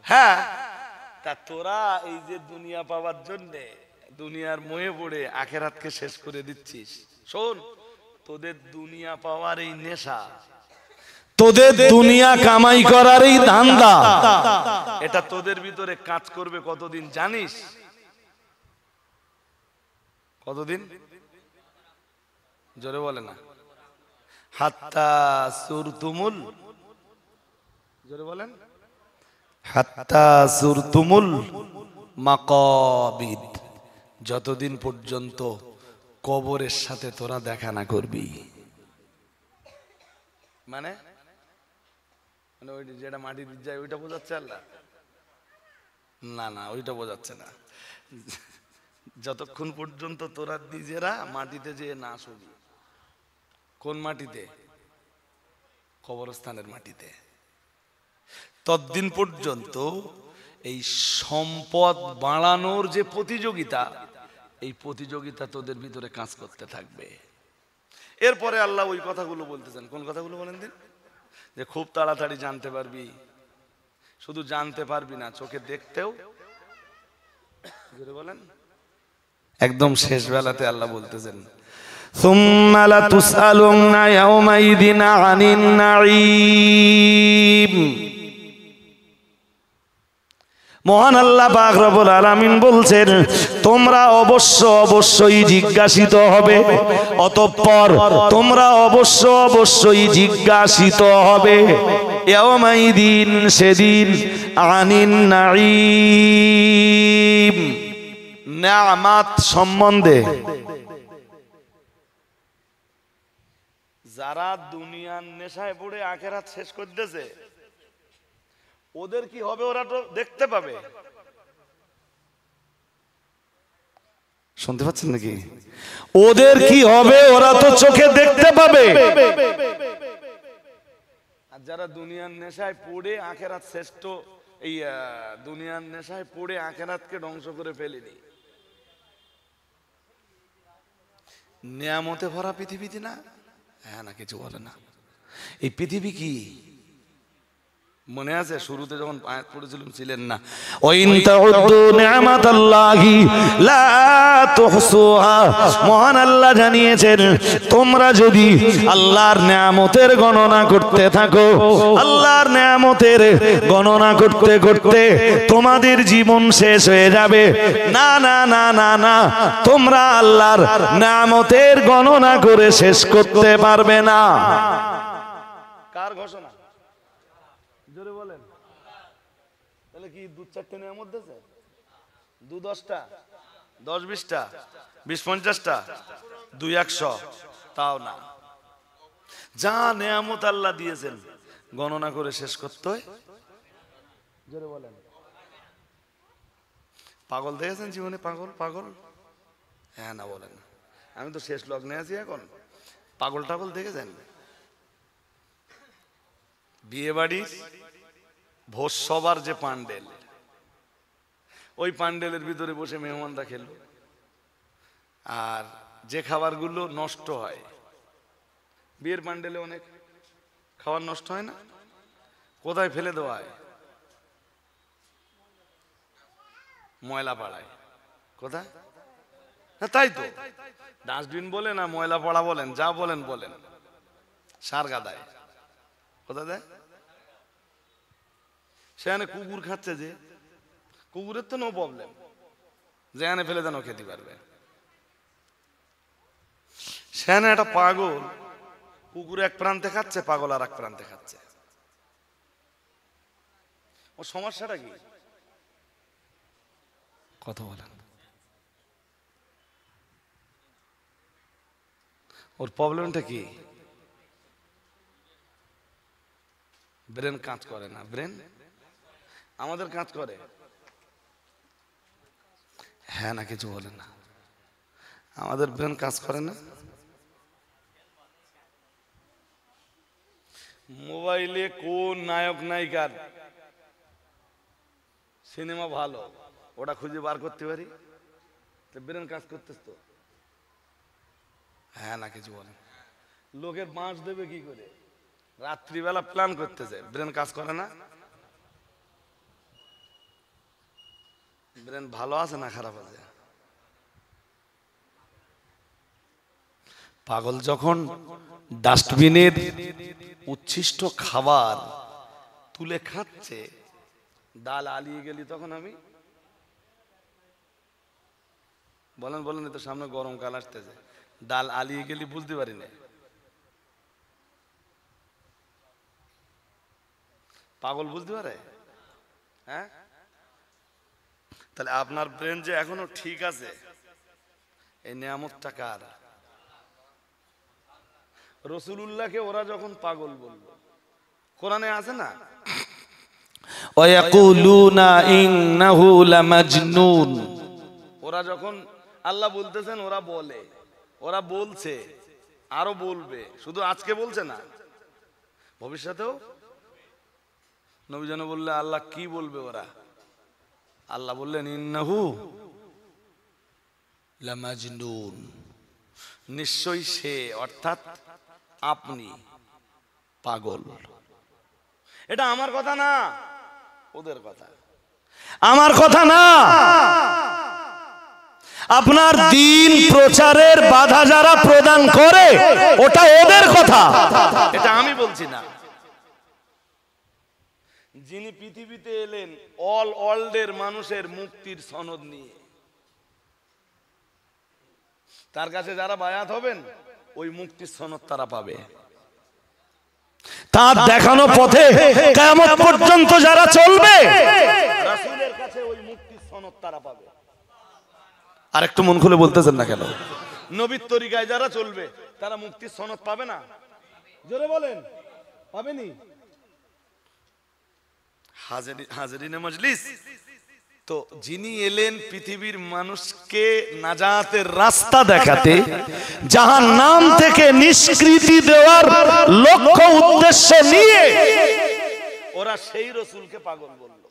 হ্যাঁ, তা তোরা এই যে দুনিয়া পাওয়ার জন্যে দুনিয়ার মোহে পড়ে আখিরাতকে শেষ করে দিচ্ছিস। শোন, তোদের দুনিয়া পাওয়ার এই নেশা, তোদের দুনিয়া কামাই করার এই ধান্দা, এটা তোদের ভিতরে কাজ করবে কতদিন জানিস? কতদিন? জোরে বলে না। হাত্তা সুরতুমুল, জোরে বলেন, হাত্তা সুরতুমুল মাকাবিদ, যতদিন পর্যন্ত কবরের সাথে তোরা দেখা না করবি। মানে ওই যেটা মাটি যায় ওইটা বোঝাচ্ছে আল্লাহ? না না, ওইটা বোঝাচ্ছে না। যতক্ষণ পর্যন্ত তোরা নিজেরা মাটিতে যেয়ে না শুবি। কোন মাটিতে? কবরস্থানের মাটিতে। ততদিন পর্যন্ত এই সম্পদ বাড়ানোর যে প্রতিযোগিতা, এই প্রতিযোগিতা তোদের ভিতরে কাজ করতে থাকবে। এরপরে আল্লাহ ওই কথাগুলো বলতেছেন। কোন কথাগুলো বলেন দিন? যে খুব তাড়াতাড়ি জানতে পারবি, শুধু জানতে পারবি না, চোখে দেখতেও বলেন। একদম শেষ বেলাতে আল্লাহ বলতেছেন সুম্মা লাতুসআলুন্না ইয়াওমাইযিন আনিন নাঈম। মহান আল্লাহ পাক রব্বুল আলামিন বলছেন তোমরা অবশ্যই জিজ্ঞাসিত হবে, অতঃপর তোমরা অবশ্যই জিজ্ঞাসিত হবে ইয়াওমাইদিন, সেদিন, আনিন নাঈম, নেয়ামত সম্বন্ধে। যারা দুনিয়ার নেশায় পড়ে আখিরাত শেষ করতেছে ওদের কি হবে? ওরা তো দেখতে পাবে। শুনতে পাচ্ছেন নাকি? ওদের কি হবে? ওরা তো চোখে দেখতে পাবে। আর যারা দুনিয়ার নেশায় পড়ে আখিরাত শ্রেষ্ঠ, এই দুনিয়ার নেশায় পড়ে আখিরাতকে ধ্বংস করে ফেলেনি, নিয়ামতে ভরা পৃথিবীতে না, হ্যাঁ না কিছু বলে না। এই পৃথিবী কি? মনে আছে শুরুতে যখন আয়াত পড়েছিলাম ছিলেন না, ওয়াইন তাউদ্দু নি'মাতাল্লাহি লা তুহসুহা। মহান আল্লাহ জানিয়েছেন তোমরা যদি আল্লাহর নিয়ামতের গণনা করতে থাকো, আল্লাহর নিয়ামতের গণনা করতে করতে তোমাদের জীবন শেষ হয়ে যাবে। না না না না না, তোমরা আল্লাহর নিয়ামতের গণনা করে শেষ করতে পারবে না। কার ঘোষণা? জোরে বলেন। তাহলে কি 2-4টে নিয়ামত দিয়েছে? 2-10টা, 10-20টা, 20-50টা, 2-100? তাও না। যা নিয়ামত আল্লাহ দিয়েছেন গণনা করে শেষ করতে হয়। জোরে বলেন। পাগল দেখেছেন জীবনে? পাগল পাগল? হ্যাঁ না বলেন। আমি তো শেষ লগ্নে আছি এখন। পাগল টাগল দেখেছেন? বিয়ে বাড়ির ভোজ সবার যে প্যান্ডেল, ওই প্যান্ডেলের ভিতরে বসে মেহমানরা খেলো, আর যে খাবারগুলো নষ্ট হয়, বিয়ের প্যান্ডেলে অনেক খাবার নষ্ট হয় না? কোথায় ফেলে দেওয়া হয়? ময়লা পাড়ায়। কোথায়? হ্যাঁ তাই তো, ডাস্টবিন বলেন না ময়লা পাড়া বলেন, যা বলেন বলেন, সার গাদায়। কোথায় দেয়? সেখানে কুকুর খাচ্ছে, যে কুকুরের তো নো প্রবলেম, যেখানে ফেলে দেন খেতে পারবে। সেখানে একটা পাগল, কুকুর এক প্রান্তে খাচ্ছে, পাগল আর এক প্রান্তে খাচ্ছে। ও সমস্যাটা কি? কথা বলেন। ওর প্রবলেমটা কি? ব্রেন কাজ করে না। ব্রেন আমাদের কাজ করে। হ্যাঁ না কিছু বলেন না। আমাদের ব্রেন কাজ করে না। মোবাইলে কোন নায়ক নায়িকার সিনেমা ভালো ওটা খুঁজে বার করতে পারি, ব্রেন কাজ করতেছ তো। হ্যাঁ না কিছু বলেন। লোকের বাঁশ দেবে কি করে, রাত্রিবেলা প্ল্যান করতেছে, ব্রেন কাজ করে না। ব্রেন ভালো আছে না খারাপ আছে? পাগল যখন ডাস্টবিনের উচ্ছিষ্ট খাবার তুলে খাচ্ছে, ডাল আলিয়ে গেলি তখন আমি বলেন বলেন, তো সামনে গরমকাল আসতেছে, ডাল আলিয়ে গেলি বুঝতে পারি না। পাগল বুঝতে পারে? হ্যাঁ, তাহলে আপনার ব্রেন যে এখনো ঠিক আছে, এই নিয়ামতটা কার? রাসূলুল্লাহকে ওরা যখন পাগল বলল, কোরআনে আছে না, ওয়ায়াকুলুনা ইন্নাহু লামাজনুন। ওরা যখন আল্লাহ বলতেছেন, ওরা বলে, ওরা বলছে, আরো বলবে, শুধু আজকে বলছে না, ভবিষ্যতেও। নবী যেন বললে আল্লাহ কি বলবে ওরা? আল্লাহ বললেন ইন্নাহু লামাজনুন, নিশ্চয়ই সে, অর্থাৎ আপনি পাগল। এটা আমার কথা না, ওদের কথা। আমার কথা না, আপনার দ্বীন প্রচারের বাধা যারা প্রদান করে ওটা ওদের কথা, এটা আমি বলছি না। যিনি পৃথিবীতে এলেন অল ওয়ার্ল্ডের মানুষের মুক্তির সনদ নিয়ে, তার কাছে যারা বায়াত হবেন ওই মুক্তির সনদ তারা পাবে। তার দেখানো পথে কিয়ামত পর্যন্ত যারা চলবে, রাসূলের কাছে ওই মুক্তির সনদ তারা পাবে। আর একটু মন খুলে বলতেছেন না কেন? নবীর তরিকায় যারা চলবে তারা মুক্তির সনদ পাবে না? জোরে বলেন, পাবেনি? হাজরিনে মজলিস, তো যিনি এলেন পৃথিবীর মানুষকে নাজাতের রাস্তা দেখাতে, জাহান্নাম থেকে নিষ্কৃতি দেওয়ার লক্ষ্য উদ্দেশ্য নিয়ে, ওরা সেই রাসূলকে পাগল বলল।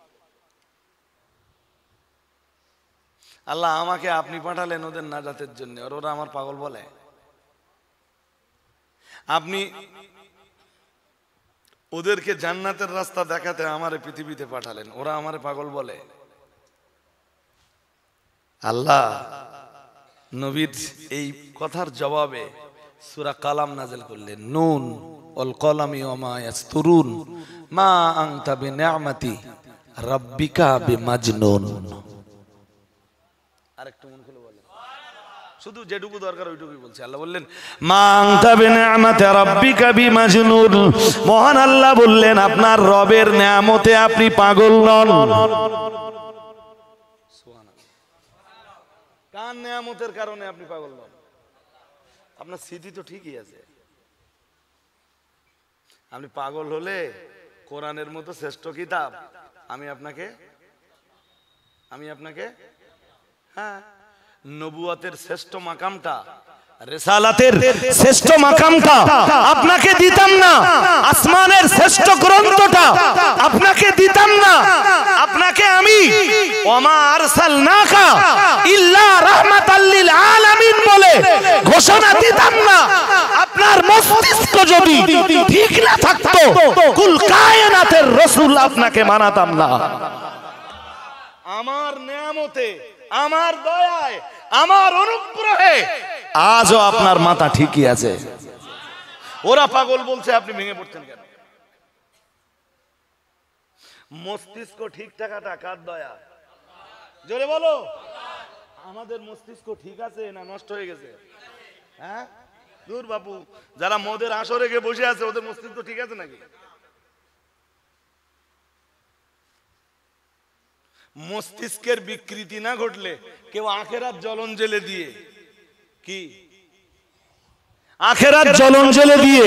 আল্লাহ আমাকে আপনি পাঠালেন ওদের নাজাতের জন্য, আর ওরা আমার পাগল বলে? আপনি ওদেরকে জান্নাতের রাস্তা দেখাতে আমারে পৃথিবীতে পাঠালেন, ওরা আমারে পাগল বলে। আল্লাহ নবীর এই কথার জবাবে সূরা কালাম নাযিল করলেন, নুন ওয়াল কলামি ওয়া মা ইয়াসতুরুন মা আনতা বিনিআমাতি রাব্বিকা বিমাজনুন। আরেকটু মন খুলে বলেন, শুধু যেটুকু দরকার ওইটুকুই বলছি। আল্লাহ বললেন মা আনতা বিনিআমাতি রাব্বিকা বিমাজনুন, মহান আল্লাহ বললেন আপনার রবের নেয়ামতে আপনি পাগল নন। কার নেয়ামতের কারণে আপনি পাগল নন? আপনার স্মৃতি তো ঠিকই আছে। আপনি পাগল হলে কোরআনের মতো শ্রেষ্ঠ কিতাব আমি আপনাকে হ্যাঁ, নবুয়তের শ্রেষ্ঠ মাকামটা, রিসালাতের শ্রেষ্ঠ মাকামটা আপনাকে দিতাম না, আসমানের শ্রেষ্ঠ গ্রন্থটা আপনাকে দিতাম না, আপনাকে আমি ওমা আরসালনাকা ইল্লা রাহমাতাল লিল আলামিন বলে ঘোষণা দিতাম না। আপনার মস্তিষ্ক যদি ঠিক না থাকতো কুল কায়নাতের রাসূল আপনাকে মানাতাম না। আমার নেয়ামতে, আমার দয়ায়, আমার অনুগ্রহে আজও আপনার মাথা ঠিকই আছে। ওরা পাগল বলছে, আপনি ভেঙে পড়ছেন কেন? মস্তিষ্ক ঠিক থাকাটা কার দয়া? জোরে বলো। আমাদের মস্তিষ্ক ঠিক আছে না নষ্ট হয়ে গেছে? হ্যাঁ দূর বাপু, যারা মদের আসরে গিয়ে বসে আছে ওদের মস্তিষ্ক ঠিক আছে নাকি? মস্তিষ্কের বিকৃতি না ঘটলে কেউ আখেরাত জ্বলন জেলে দিয়ে কি আখেরাত জ্বলন জেলে দিয়ে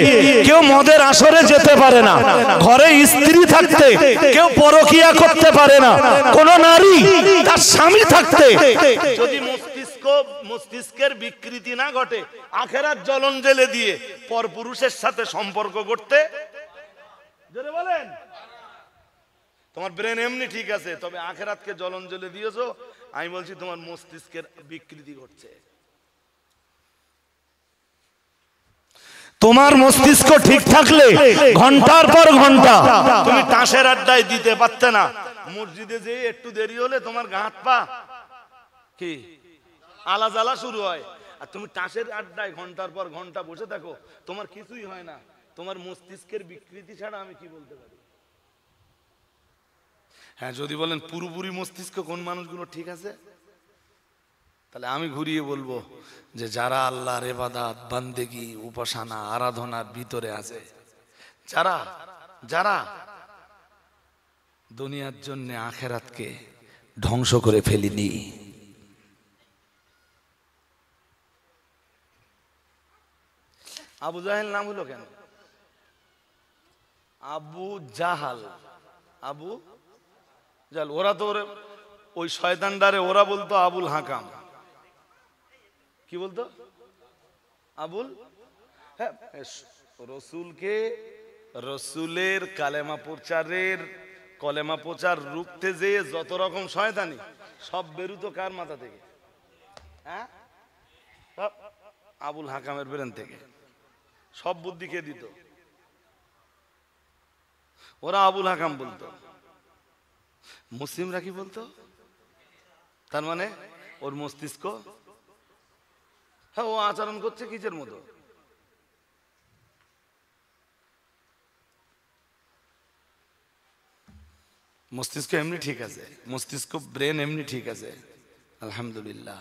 কেউ মদের আসরে যেতে পারে না, ঘরে স্ত্রী থাকতে কেউ পরকিয়া করতে পারে না, কোন নারী তার স্বামী থাকতে যদি মস্তিষ্কের বিকৃতি না ঘটে আখেরাত জ্বলন জেলে দিয়ে পরপুরুষের সাথে সম্পর্ক করতে, জোরে বলেন। তোমার ব্রেন এমনি ঠিক আছে, তবে আখেরাতকে জ্বলন জ্বলে দিয়েছো। আমি বলছি তোমার মস্তিষ্কের বিকৃতি ঘটছে। তোমার মস্তিষ্ক ঠিক থাকলে ঘন্টার পর ঘন্টা তুমি তাসের আড্ডায় দিতে পারতে না। মসজিদে যে একটু দেরি হলে তোমার গা হাত পা কি আলা জ্বালা শুরু হয়, আর তুমি তাসের আড্ডায় ঘন্টার পর ঘন্টা বসে থাকো, তোমার কিছুই হয় না। তোমার মস্তিষ্কের বিকৃতি ছাড়া আমি কি বলতে পারি? হ্যাঁ, যদি বলেন পুরোপুরি মস্তিষ্ক কোন মানুষগুলো ঠিক আছে, তাহলে আমি ঘুরিয়ে বলবো যে যারা আল্লাহর ইবাদত, বান্দেগি, উপাসনা, আরাধনার ভিতরে আছে, যারা যারা দুনিয়ার জন্য আখেরাতকে ধ্বংস করে ফেলিনি। আবু জাহেল নাম হলো কেন? আবু জাহাল, আবু জাহাল। ওরা তো ওই শয়তানডারে ওরা বলতো আবুল হাকাম। কি বলতো? আবুল। হ্যাঁ, রসুলকে, রসুলের কলেমা প্রচার রুখতে যে যত রকম শয়তানি সব বেরুতো কার মাথা থেকে? হ্যাঁ, সব আবুল হাকামের ব্রেন থেকে। সব বুদ্ধি কে দিত? ওরা আবুল হাকাম বলতো। মুসলিমরা কি বলতো? তার মানে ওর মস্তিষ্ক, হ্যাঁ, ও আচরণ করছে কিসের মতো? মস্তিষ্ক এমনি ঠিক আছে, মস্তিষ্ক ব্রেন এমনি ঠিক আছে, আলহামদুলিল্লাহ।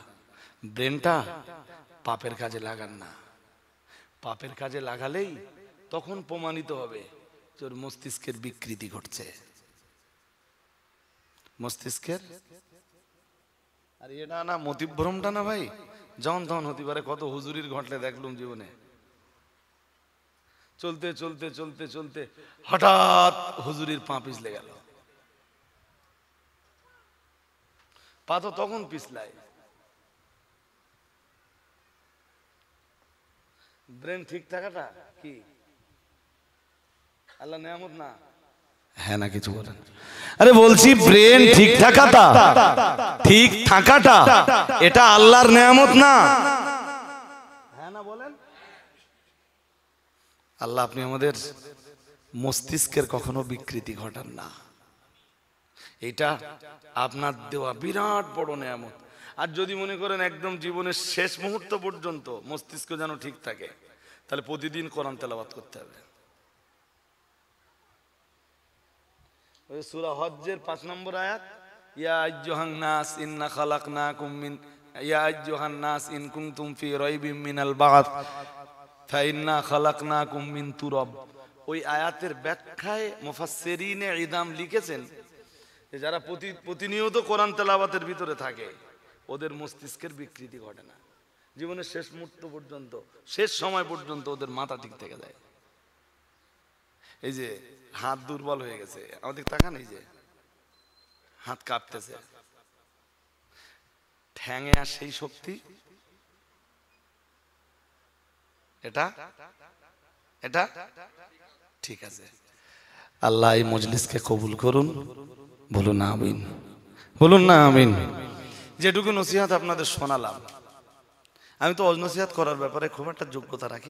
ব্রেনটা পাপের কাজে লাগান না। পাপের কাজে লাগালেই তখন প্রমাণিত হবে যে ওর মস্তিষ্কের বিকৃতি ঘটছে। মস্তিষ্কের আর এটা না মতিভ্রমটা না ভাই, যখন তখন হতে পারে। কত হুজুরির ঘটলে দেখলুম জীবনে, চলতে চলতে চলতে চলতে হঠাৎ হুজুরির পা পিছলে গেল। পা তো তখন পিছলায়। ব্রেন ঠিক থাকাটা কি আল্লাহ নেয়ামত না? হ্যাঁ না কিছু বলেন? আরে বলছি ব্রেন ঠিক থাকাটা এটা আল্লাহর নেয়ামত না? হ্যাঁ না বলেন? আল্লাহ আপনি আমাদের মস্তিষ্কের কখনো বিকৃতি ঘটান না। এটা আপনার দেওয়া বিরাট বড় নেয়ামত। আর যদি মনে করেন একদম জীবনের শেষ মুহূর্ত পর্যন্ত মস্তিষ্ক যেন ঠিক থাকে, তাহলে প্রতিদিন কোরআন তেলাওয়াত করতে হবে। ওই সূরা হজ্জের 5 নম্বর আয়াত, ইয়া আইয়ুহান নাস ইন্না খালাকনাকুম মিন ইয়া আইয়ুহান নাস ইন কুনতুম ফি রাইবিম মিনাল বা'থ ফা ইন্না খালাকনাকুম মিন তুরাব। ওই আয়াতের ব্যাখ্যায় মুফাসসিরিনে ইদাম লিখেছেন যে যারা প্রতিনিয়ত কোরআন তেলাওয়াতের ভিতরে থাকে ওদের মস্তিষ্কের বিকৃতি ঘটে না, জীবনের শেষ মুহূর্ত পর্যন্ত, শেষ সময় পর্যন্ত ওদের মাথা ঠিক থেকে যায়। এই যে হাত দুর্বল হয়ে গেছে, আমাদের তাকান, এই যে হাত কাঁপতেছে, ঠ্যাঙে আর সেই শক্তি, এটা এটা ঠিক আছে। আল্লাহ এই মজলিসকে কবুল করুন, বলুন না আমিন, বলুন না আমিন। যেটুকু নসিহত আপনাদের শোনালাম, আমি তো নসিহত করার ব্যাপারে খুব একটা যোগ্যতা রাখি।